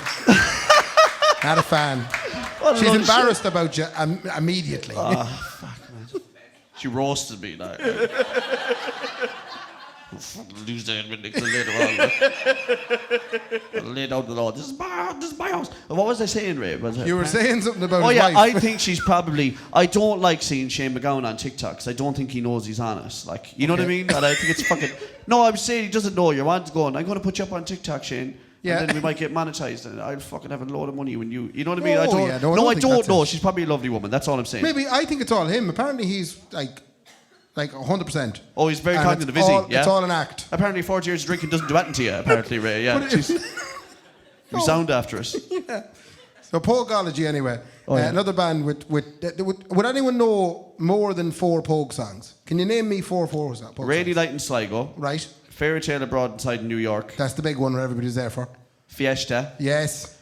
Not a fan. She's embarrassed about you immediately. Oh, fuck, man. She roasted me. Like, lose that later on. Lay down the law. This is my house. What was I saying, Ray? You were saying something about his yeah, wife. I think she's probably. I don't like seeing Shane McGowan on TikTok because I don't think he knows he's honest. Like, you know what I mean? And I think it's fucking. No, I'm saying he doesn't know. Your man's going. I'm going to put you up on TikTok, Shane. Yeah. And then we might get monetized, and I'll fucking have a load of money when you know what I mean? Oh, I don't. yeah, I don't know. it. She's probably a lovely woman. That's all I'm saying. Maybe I think it's all him. Apparently he's like 100%. Oh, he's very And cognitive, it's is he? all- Yeah. It's all an act. Apparently, 40 years of drinking doesn't do anything to you. Apparently, Ray. Yeah. But Jeez. You sound after us. Yeah. So Pogology anyway. Oh, yeah. Another band with would anyone know more than 4 Pogue songs? Can you name me 4 Pogue songs? Rady Light and Sligo. Right. Fairy Tale Abroad Inside New York. That's the big one where everybody's there for. Fiesta. Yes.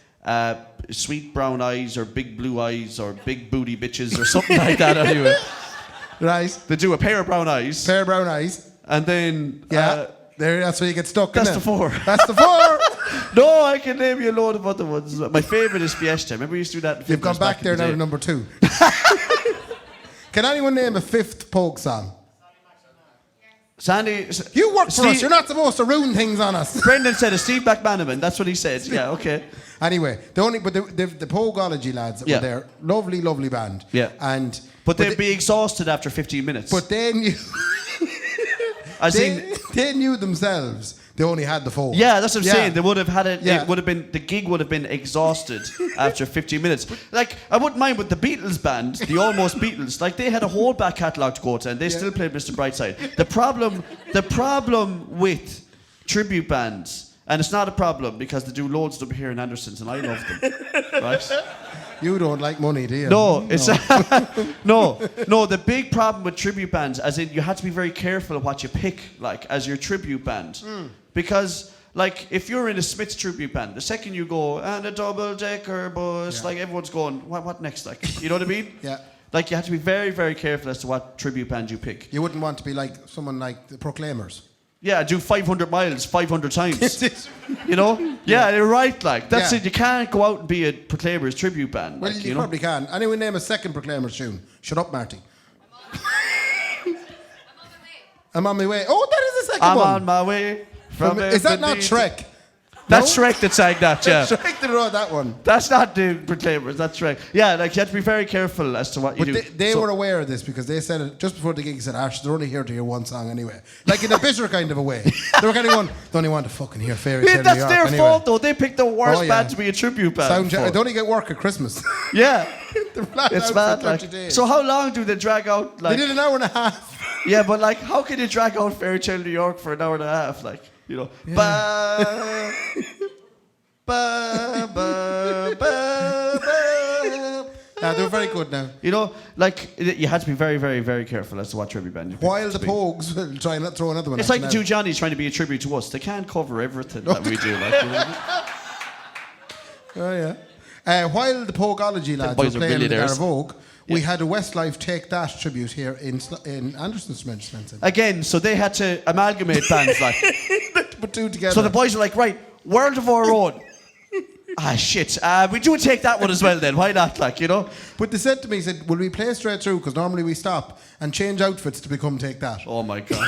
Sweet Brown Eyes or Big Blue Eyes or Big Booty Bitches or something like that anyway. Right. They do a pair of brown eyes. Pair of brown eyes. And then... Yeah. That's where you get stuck, That's isn't the 4. That's the 4. No, I can name you a load of other ones. My favourite is Fiesta. Remember we used to do that in You've gone Fitness back there in the now day? to number 2. Can anyone name a 5th Pogue song? Sandy... You work for Steve- us. You're not supposed to ruin things on us. Brendan said a Steve McManaman. That's what he said. Yeah, okay. Anyway, the Pogology lads that Yeah. were there, lovely, lovely band. Yeah. But they'd be exhausted after 15 minutes. But they knew. They knew themselves. They only had the 4. Yeah, that's what I'm saying. They would have had it. Yeah. It would have been the gig would have been exhausted after 15 minutes. Like I wouldn't mind with the Beatles band, the Almost Beatles. Like they had a whole back catalogue to go to, and they still played Mr. Brightside. The problem with tribute bands, and it's not a problem because they do loads of them here in Anderson's, and I love them. Right? You don't like money, do you? No, it's no. The big problem with tribute bands, as in you have to be very careful of what you pick, like as your tribute band, because like if you're in a Smiths tribute band, the second you go and a double-decker bus, like everyone's going, what next? Like, you know what I mean? Yeah. Like you have to be very, very careful as to what tribute band you pick. You wouldn't want to be like someone like the Proclaimers. Yeah, do 500 miles 500 times. You know? Yeah, you're right. Like that's Yeah. it. You can't go out and be a Proclaimers tribute band. Well, like, you know? probably can. Anyone name a second Proclaimers tune? Shut up, Marty. I'm on my way. Oh, that is the second I'm one. on my way from Is that not Aberdeen. Shrek? That's No? Shrek that sang that, yeah. Shrek that wrote that one. That's not the Proclaimers, that's Shrek. Yeah, like you have to be very careful as to what you But do. they were aware of this because they said it just before the gig. Said, "Ash, they're only here to hear one song anyway." Like in a bitter kind of a way. They were kind of going, "They only want to fucking hear Fairy Tale New That's York their anyway." fault though. They picked the worst Oh, yeah. band to be a tribute band. They for. only get work at Christmas. Yeah. They're flat It's out mad. for 30 Like, days. so how long do they drag out? Like, They did an hour and a half. yeah, but like, how can you drag out Fairy Tale New York for an hour and a half? Like, you know, ba, ba, ba, ba, ba. Yeah, they were very good now. You know, like you had to be very, very, very careful as to what tribute band you pick While to the be. Pogues will try and throw another one. It's at like you the now. two Johnnies trying to be a tribute to us. They can't cover everything that we do. Like, you know? Oh yeah. While the Pogology lads were boys are playing in the millionaires. Garavogue, we had a Westlife Take That tribute here in Anderson Spencer. Again, so they had to amalgamate bands, like. Put two together. So the boys were like, right, World of Our Own. Ah, shit. We do take that one as well then. Why not, like, you know? But they said to me, said, will we play straight through? Because normally we stop and change outfits to become Take That. Oh, my God.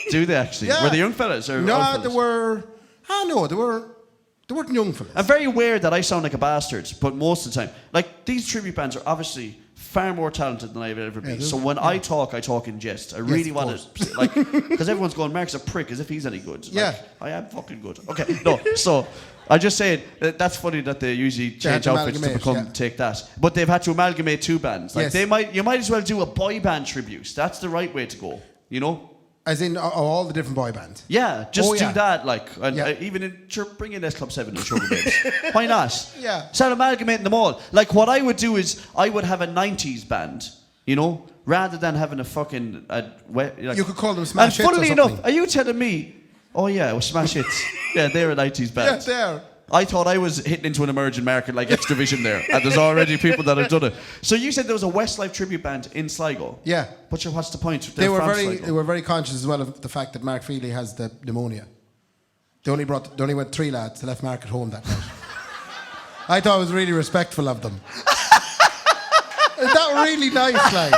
Do they actually? Yeah. Were they young fellas or old No, fellas? they were... no, they weren't young fellas. I'm very aware that I sound like a bastard, but most of the time, like, these tribute bands are obviously far more talented than I've ever been. Yeah, So when I talk in jest. I really of want to, like, because everyone's going, Mark's a prick, as if he's any good. Like, Yeah. I am fucking good. Okay, no. So I just saying that's funny that they usually change outfits to become take that, but they've had to amalgamate two bands. Like you might as well do a boy band tribute. That's the right way to go. You know. As in all the different boy bands. Yeah, just do that, like, and even bring in S Club 7 and Sugar Babes. Why not? Yeah. Start amalgamating them all. Like, what I would do is I would have a 90s band, you know, rather than having a fucking like, you could call them Smash Hits. And funnily enough, are you telling me? Oh yeah, it was Smash Hits. Yeah, they're a 90s band. Yeah, they're. I thought I was hitting into an emerging market like X Division there, and there's already people that have done it. So you said there was a Westlife tribute band in Sligo. Yeah. But what's the point? They were very conscious as well of the fact that Mark Feely has the pneumonia. They only went 3 lads. They left Mark at home that night. I thought it was really respectful of them. Is that really nice, like?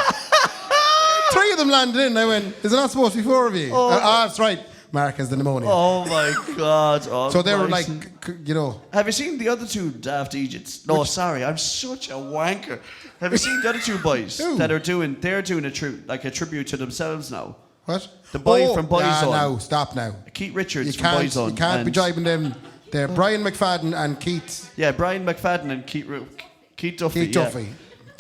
3 of them landed in. I went, is it not supposed to be 4 of you? That's right. Mark has the pneumonia. Oh my God. Oh, so they were like, you know. Have you seen the other 2 Daft Egypts? No, sorry, I'm such a wanker. Have you seen the other 2 boys that are doing a tribute to themselves now? What? The boy from Boyzone. No, stop now. Keith Richards from Boyzone. You can't be jibing them. They're Brian McFadden and Keith. Yeah, Brian McFadden and Keith Duffy. Keith Duffy.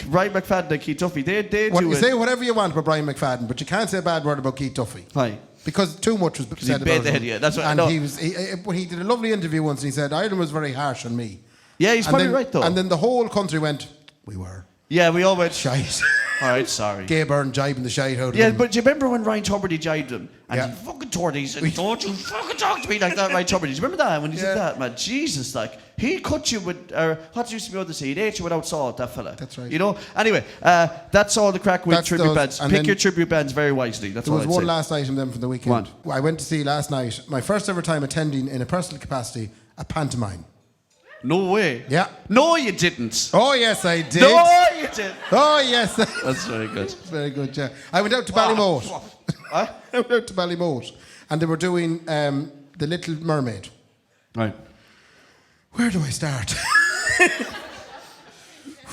Brian McFadden and Keith Duffy. They do you say whatever you want about Brian McFadden, but you can't say a bad word about Keith Duffy. Why? Because too much was said about him. Yeah, that's what and I know. He did a lovely interview once and he said, Ireland was very harsh on me. Yeah, he's probably right though. And then the whole country went, we were. Yeah, we all went. Shite. All right, sorry. Gay Byrne jibing the shite out of him. Yeah, but do you remember when Ryan Tuberty jibed him? And he fucking tore these and don't you fucking talk to me like that, Ryan Tuberty. Do you remember that when he did that, man? Jesus, like, he cut you with, what used to be able to say, he'd ate you without salt, that fella. That's right. You know? Anyway, that's all the crack with tribute bands. Pick your tribute bands very wisely. That's all I'd say. There was one last item then from the weekend. I went to see last night, my first ever time attending in a personal capacity, a pantomime. No way. Yeah. No, you didn't. Oh, yes, I did. No, you did. Oh, yes. That's very good. Very good, yeah. I went out to Ballymote. I went out to Ballymote. And they were doing The Little Mermaid. Right. Where do I start?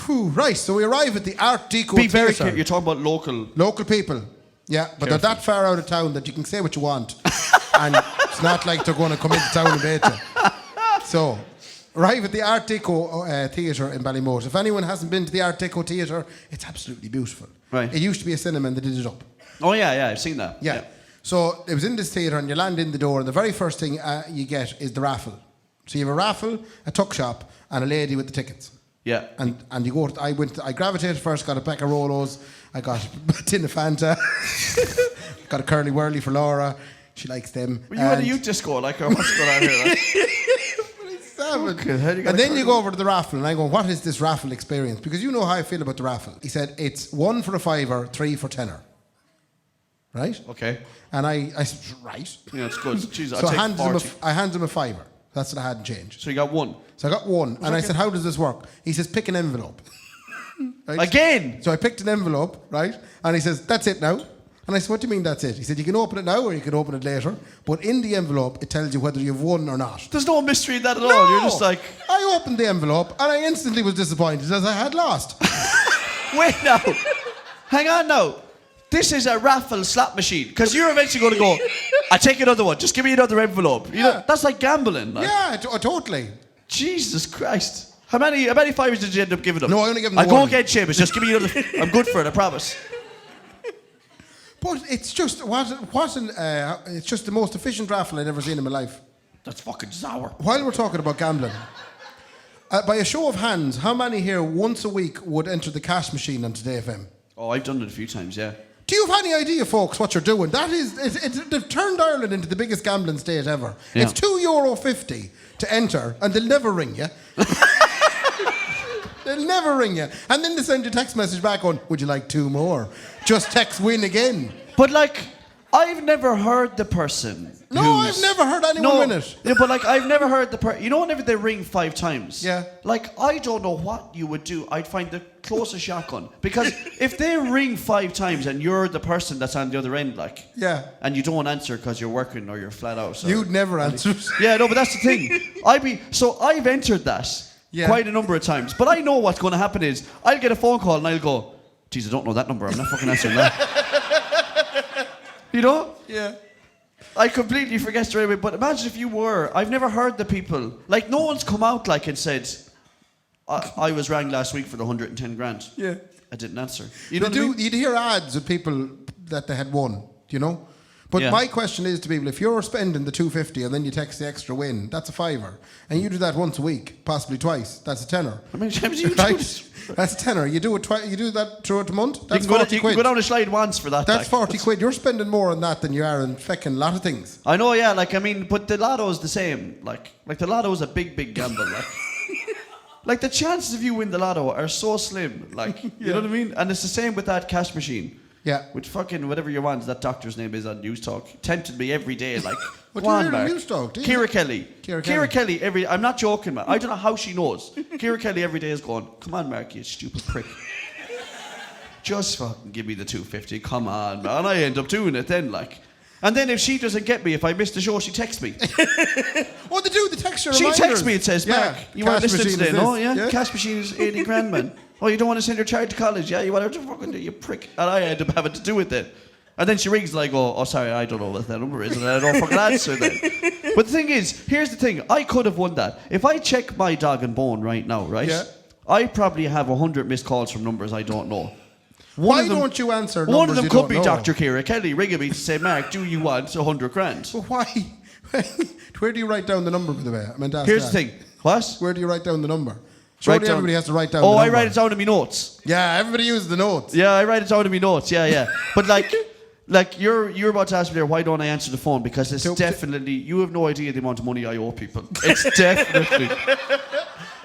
Right, so we arrive at the Art Deco Be very Theatre. careful. You're talking about local. Local people. Yeah, but they're that far out of town that you can say what you want. And it's not like they're going to come into town and bait you. So, arrive at the Art Deco Theatre in Ballymote. If anyone hasn't been to the Art Deco Theatre, it's absolutely beautiful. Right. It used to be a cinema and they did it up. Oh, yeah, I've seen that. Yeah. So, it was in this theatre and you land in the door and the very first thing you get is the raffle. So, you have a raffle, a tuck shop, and a lady with the tickets. Yeah. And you go. I gravitated first. Got a pack of Rolos. I got a tin of Fanta. Got a curly whirly for Laura. She likes them. Were you at a youth disco? Like, or what's going on here? Like? Okay, and then you go over to the raffle, and I go, "What is this raffle experience?" Because you know how I feel about the raffle. He said, "It's 1 for a fiver, 3 for tenner." Right. Okay. And I said, "Right." Yeah, it's good. Jesus, so I handed him a fiver. That's what I hadn't changed. So you got 1. So I got 1, and I said, "How does this work?" He says, "Pick an envelope." Right? Again. So I picked an envelope, right? And he says, "That's it now." And I said, "What do you mean that's it?" He said, "You can open it now or you can open it later. But in the envelope, it tells you whether you've won or not." There's no mystery in that at all. You're just like... I opened the envelope and I instantly was disappointed as I had lost. Wait now. Hang on now. This is a raffle slot machine. Because you're eventually going to go, I take another one. Just give me another envelope. You know, that's like gambling. Like. Yeah, totally. Jesus Christ. How many fivers did you end up giving them? No, I only gave them I'll one. go again, Seamus. Just give me another. I'm good for it, I promise. But it's just it's just the most efficient raffle I'd ever seen in my life. That's fucking sour. While we're talking about gambling, by a show of hands, how many here once a week would enter the cash machine on Today FM? Oh, I've done it a few times, yeah. Do you have any idea, folks, what you're doing? That is, they've turned Ireland into the biggest gambling state ever. Yeah. It's €2.50 to enter, and they'll never ring you. They'll never ring you. And then they send you a text message back on, would you like 2 more? Just text win again. But like, I've never heard the person. No, I've never heard anyone win it. Yeah, but like, I've never heard the person. You know, whenever they ring 5 times. Yeah. Like, I don't know what you would do. I'd find the closest shotgun. Because if they ring 5 times and you're the person that's on the other end, like. Yeah. And you don't answer because you're working or you're flat out. So you'd never answer. Yeah, no, but that's the thing. So I've entered that quite a number of times. But I know what's going to happen is I'll get a phone call and I'll go, Jeez, I don't know that number. I'm not fucking answering that. You know? Yeah. I completely forget straight away. But imagine if you were. I've never heard the people. Like, no one's come out like and said, I was rang last week for the 110 grand. Yeah. I didn't answer. You know what I mean? You'd hear ads with people that they had won, you know? But Yeah. my question is to people, if you're spending the 250 and then you text the extra win, that's a fiver. And you do that once a week, possibly twice, that's a tenner. How many times do you do Right? it? That's a tenner. You do it you do that throughout the month, You that's can, 40 you quid. can go down a slide once for that. That's like. 40 quid. You're spending more on that than you are in fucking lot of things. I know, yeah. Like, I mean, but the lotto is the same. Like the lotto is a big, big gamble. Like, like the chances of you win the lotto are so slim. Like, you know what I mean? And it's the same with that cash machine. Yeah. With fucking whatever you want, that doctor's name is on News Talk. Tempted me every day, like, What go do you on, hear on Mark. News Talk, do you? Ciara Kelly. Ciara Kelly, I'm not joking, man. I don't know how she knows. Ciara Kelly every day is going, come on, Mark, you stupid prick. Just fucking give me the 250, come on, man. And I end up doing it then, like. And then if she doesn't get me, if I miss the show, she texts me. Oh, they do the texture She reminders. texts me and says, Mark, you weren't cash listening machine today, is no? this. Yeah? Cash machine is 80 grand, man. Oh, you don't want to send your child to college? Yeah, you want her to fucking do, you prick. And I end up having to do it then. And then she rings and I go, oh, sorry, I don't know what that number is. And I don't fucking answer then. But the thing is, here's the thing. I could have won that. If I check my dog and bone right now, right? Yeah. I probably have 100 missed calls from numbers I don't know. Why don't you answer One of numbers them you could don't be know? Dr. Ciara Kelly ringing me to say, Mark, do you want 100 grand? But why? Where do you write down the number, by the way? I meant to ask Here's that. the thing. What? Where do you write down the number? Surely everybody has to write down Oh, the I number. write it down in my notes. Yeah, everybody uses the notes. Yeah, I write it down in my notes. Yeah, yeah. But like you're about to ask me there, why don't I answer the phone? Because it's definitely, you have no idea the amount of money I owe people.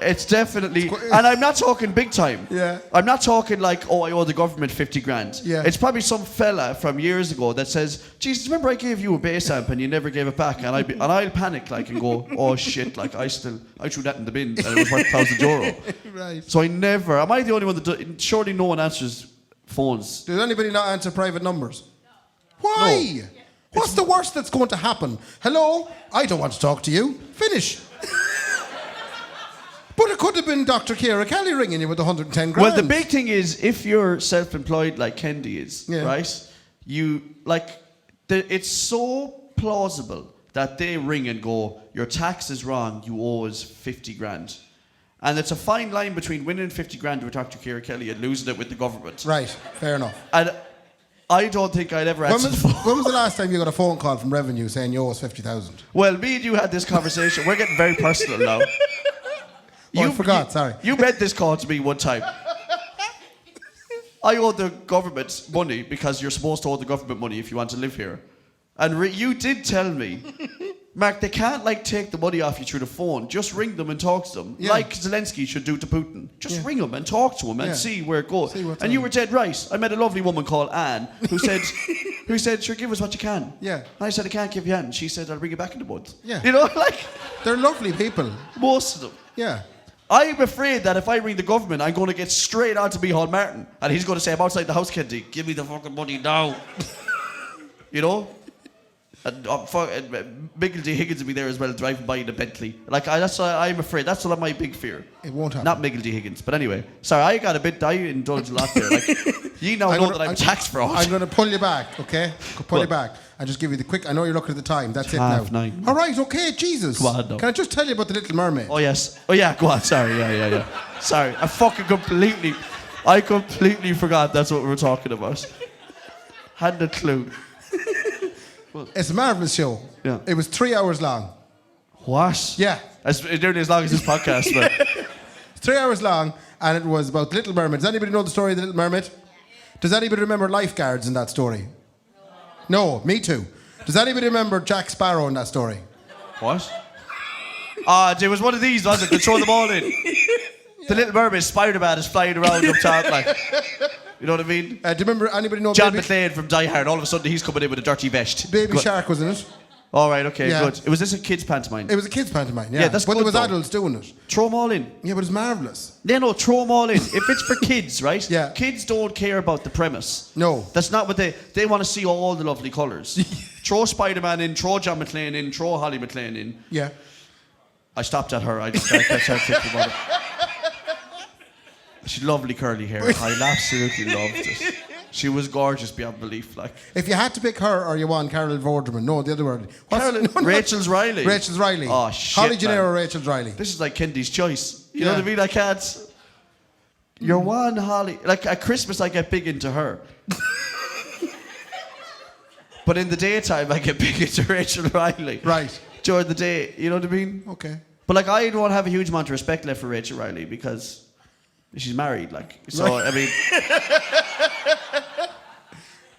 It's definitely, and I'm not talking big time. Yeah. I'm not talking like, oh, I owe the government 50 grand. Yeah. It's probably some fella from years ago that says, Jesus, remember I gave you a base amp and you never gave it back? And I'll panic like and go, oh shit, like I threw that in the bin and it was worth €1,000. Right. So am I the only one that surely no one answers phones? Does anybody not answer private numbers? Why? No. What's the worst that's going to happen? Hello? I don't want to talk to you. Finish. But it could have been Dr. Ciara Kelly ringing you with 110 grand. Well, the big thing is, if you're self-employed like Kendy is, Yeah. right? It's so plausible that they ring and go, your tax is wrong, you owe us 50 grand. And it's a fine line between winning 50 grand with Dr. Ciara Kelly and losing it with the government. Right, fair enough. And I don't think I'd ever answer the phone. When was the last time you got a phone call from Revenue saying you owe us 50,000? Well, me and you had this conversation. We're getting very personal now. I forgot, sorry. You made this call to me one time. I owe the government money because you're supposed to owe the government money if you want to live here. And you did tell me, Mark, they can't take the money off you through the phone. Just ring them and talk to them. Yeah. Like Zelensky should do to Putin. Just Yeah. ring them and talk to him and Yeah. see where it goes. See what's And you on. were dead right. I met a lovely woman called Anne who said, sure, give us what you can. Yeah. And I said, I can't give you Anne. She said, I'll bring it back in a month. Yeah. You know, They're lovely people. most of them. Yeah. I'm afraid that if I ring the government, I'm going to get straight on to Micheál Martin. And he's going to say, I'm outside the house, Kendy. Give me the fucking money now. You know? And Michael D. Higgins will be there as well, driving by in a Bentley. That's what I'm afraid. That's what my big fear. It won't happen. Not Michael D. Higgins. But anyway. Sorry, I indulged a lot there. You now know that I'm tax fraud. I'm going to pull you back, okay? Pull you back. I'll just give you the quick... I know you're looking at the time. That's it now. 9:30. All right, okay, Jesus. Go on, no. Can I just tell you about The Little Mermaid? Oh, yes. Oh, yeah, go on. Sorry, yeah. Sorry, I completely forgot that's what we were talking about. Hadn't a clue. It's a marvellous show. Yeah. It was 3 hours long. What? Yeah. It's nearly as long as this podcast, but... 3 hours long, and it was about The Little Mermaid. Does anybody know the story of The Little Mermaid? Does anybody remember lifeguards in that story? No, me too. Does anybody remember Jack Sparrow in that story? What? There was one of these, wasn't it? To throw them all in. The Little Mermaid, Spider-Man is flying around up top, you know what I mean? Do you remember anybody know John Baby, McClane from Die Hard, all of a sudden he's coming in with a dirty vest. Baby Good. Shark was in it? All right, okay, Yeah. good. Was this a kid's pantomime? It was a kids' pantomime, yeah. Yeah, that's but good there was though. adults doing it. Throw them all in. Yeah, but it's marvellous. No, throw them all in. If it's for kids, right? Yeah. Kids don't care about the premise. No. That's not what they want to see all the lovely colours. Throw Spider-Man in, throw John McClane in, throw Holly McClane in. Yeah. I stopped at her. I just started thinking about it. She had lovely curly hair. I absolutely loved it. She was gorgeous beyond belief. Like, If you had to pick her or you want Carol Vorderman, no, the other word. Rachel's Riley. Rachel's Riley. Oh, shit, Holly man. Gennaro, Rachel's Riley. This is like Kendy's choice. You Yeah. know what I mean? I can't. You're one Holly. Like at Christmas, I get big into her. But in the daytime, I get big into Rachel Riley. Right. During the day, you know what I mean? Okay. But like, I don't have a huge amount of respect left for Rachel Riley because she's married. Like, so I mean,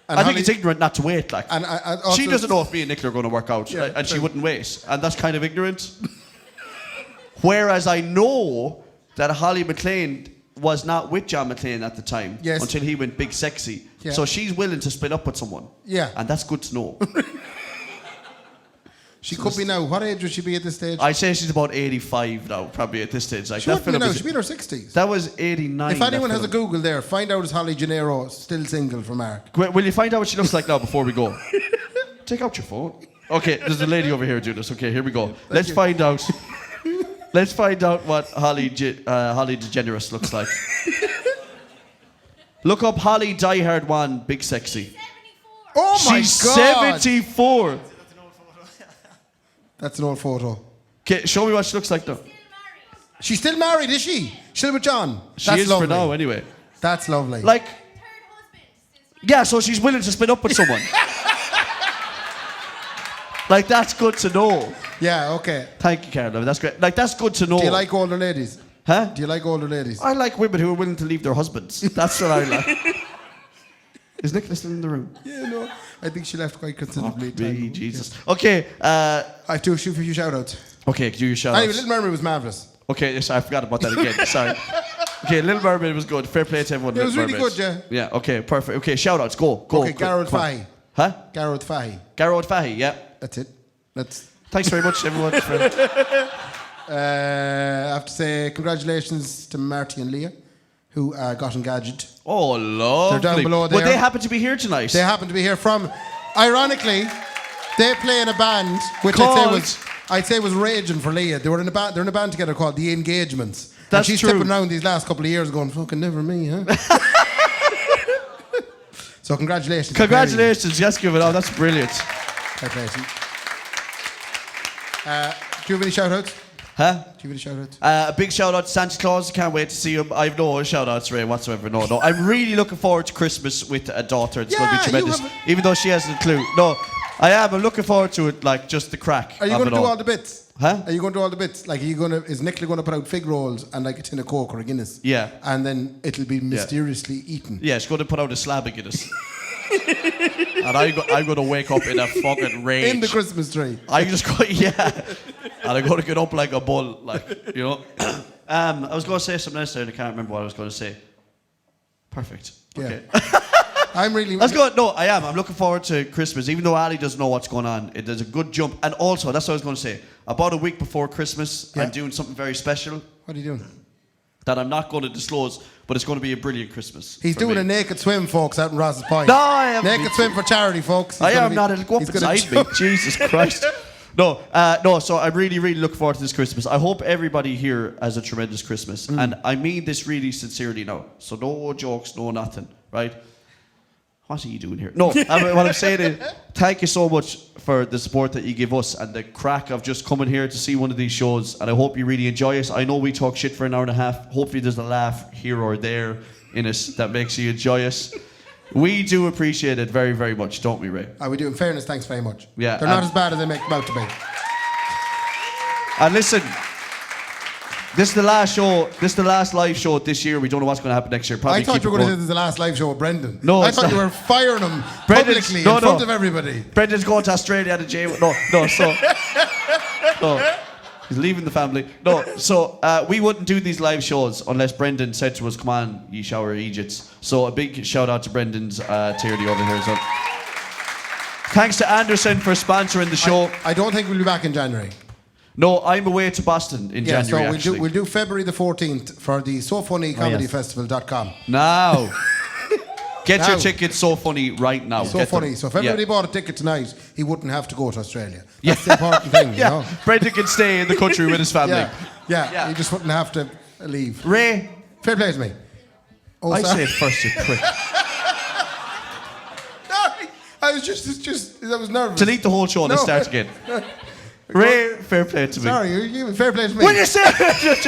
And I think Holly- it's ignorant not to wait. Like, And I also, she doesn't know if me and Nicola are going to work out, Yeah, and she true. wouldn't wait, and that's kind of ignorant. Whereas I know that Holly McLean was not with John McLean at the time Yes. until he went big sexy. Yeah. So she's willing to split up with someone. Yeah. And that's good to know. She could be now. What age would she be at this stage? I say she's about 85 now, probably at this stage. Like She that wouldn't be film now. was- She'd be in her 60s. that was 89. If anyone that has a film. Google there, find out is Holly Gennaro still single for Mark. Will you find out what she looks like now before we go? Take out your phone. Okay, there's a lady over here doing this. Okay, here we go. Let's find out. Let's find out what Holly DeGeneres looks like. Look up Holly Die Hard 1 Big Sexy. Oh my She's God! 74. That's an old photo. Okay, show me what she looks like though. She's still married, is she? Still with John? She That's is lovely. for now anyway. That's lovely. Like, yeah, so she's willing to split up with someone. Like, that's good to know. Yeah, okay. Thank you, Caroline. That's great. Like, that's good to know. Do you like older ladies? Huh? Do you like older ladies? I like women who are willing to leave their husbands. That's what I like. Is Nicola still in the room? Yeah, no. I think she left quite considerably. Fuck me, time ago. Jesus. Okay, I have to shoot for you shout outs. okay, do your shout Anyway, outs. Little Mermaid was marvellous. Okay, yes, I forgot about that again. Sorry. Okay, Little Mermaid was good. Fair play to everyone. It was Little really Mermaid. good, yeah. Yeah, okay, perfect. Okay, shout outs. Go. Okay, quick, Garrod come on. Fahy. Huh? Garrod Fahy. Garrod Fahy, yeah. That's it. That's. Thanks very much, everyone. I have to say congratulations to Marty and Leah, who got engaged. Oh, lovely. They're down below Well, there. they happen to be here tonight. They happen to be here from, ironically, they play in a band which Called- I'd say was raging for Leah. They were in a band. They're in a band together called The Engagements. That's and she's true. stepping around these last couple of years, going, "Fucking never me, huh?" So congratulations. Congratulations. Yes, give it up. That's brilliant. Fair play to you. Do you have any shout outs? Huh? Do you have any shout outs? A big shout out to Santa Claus. Can't wait to see him. I've no shout outs, Ray, whatsoever. No. I'm really looking forward to Christmas with a daughter. It's going to Yeah, be you tremendous. have Even though she hasn't a clue. No, I am. I'm looking forward to it, like just the crack. Are you of going it to do all all the bits? Huh? Are you going to do all the bits? Like, is Nicola going to put out fig rolls and like a tin of Coke or a Guinness? Yeah. And then it'll be mysteriously eaten. Yeah, she's going to put out a slab of Guinness. And I'm going to wake up in a fucking rage. In the Christmas tree. I just go, yeah. And I'm going to get up like a bull, like, you know. I was going to say something else there and I can't remember what I was going to say. Perfect. Yeah. Okay. I'm really. Let's go. No, I am. I'm looking forward to Christmas, even though Ali doesn't know what's going on. There's a good jump. And also, that's what I was going to say. About a week before Christmas, Yeah. I'm doing something very special What are you doing? that I'm not going to disclose, but it's going to be a brilliant Christmas. He's for doing me. a naked swim, folks, out in Ross's Point. No, I am. Naked swim for charity, folks. He's I gonna am be- not. It'll go up he's gonna beside me. jump- Jesus Christ. No, so I really, really look forward to this Christmas. I hope everybody here has a tremendous Christmas. And I mean this really sincerely now. So no jokes, no nothing, right? What are you doing here? No, what I'm saying is, thank you so much for the support that you give us and the crack of just coming here to see one of these shows. And I hope you really enjoy it. I know we talk shit for an hour and a half. Hopefully there's a laugh here or there in it that makes you enjoy it. We do appreciate it very, very much, don't we, Ray? We do. In fairness, thanks very much. Yeah, They're not and- as bad as they make them out to be. And listen, this is the last show. This is the last live show this year. We don't know what's going to happen next year. Probably I thought keep you were it going to say going. this is the last live show with Brendan. No, I it's thought you not. were firing him Brendan's- publicly no, in front no. of everybody. Brendan's going to Australia to jail. No, so no, he's leaving the family. No, so we wouldn't do these live shows unless Brendan said to us, "Come on, you shower Egypts." So a big shout out to Brendan's tierney over here as well. Thanks to Anderson for sponsoring the show. I don't think we'll be back in January. No, I'm away to Boston in Yeah, January. so actually. we'll do February the 14th for the So Funny Comedy Festival.com. Now. Get your Now. tickets So Funny right now. So Get them. funny. So if everybody Yeah. bought a ticket tonight, he wouldn't have to go to Australia. That's the important thing, you know? Brendan can stay in the country with his family. Yeah. Yeah. He just wouldn't have to leave. Ray, Fair play to me. Oh, I sorry. say it first, you prick. Sorry. I was just, I was nervous. Delete the whole show and No. then start again. Ray, fair play to me. Sorry, you give it fair play to me. When you say it,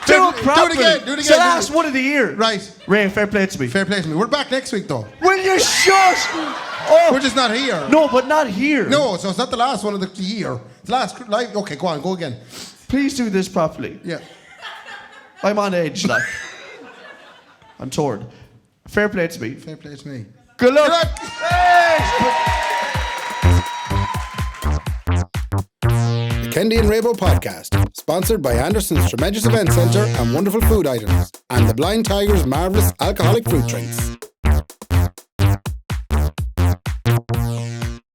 do it properly. Do it again. It's the last one of the year. Right. Ray, fair play to me. Fair play to me. We're back next week, though. Will you shut? Oh. We're just not here. No, but not here. No, so it's not the last one of the year. The last live. Okay, go on, go again. Please do this properly. Yeah. I'm on edge, like. I'm torn. Fair play to me. Fair play to me. Good luck. Good luck. The Kendy and Raybo podcast, sponsored by Anderson's Tremendous Event Centre and Wonderful Food Items, and the Blind Tiger's marvellous alcoholic fruit drinks.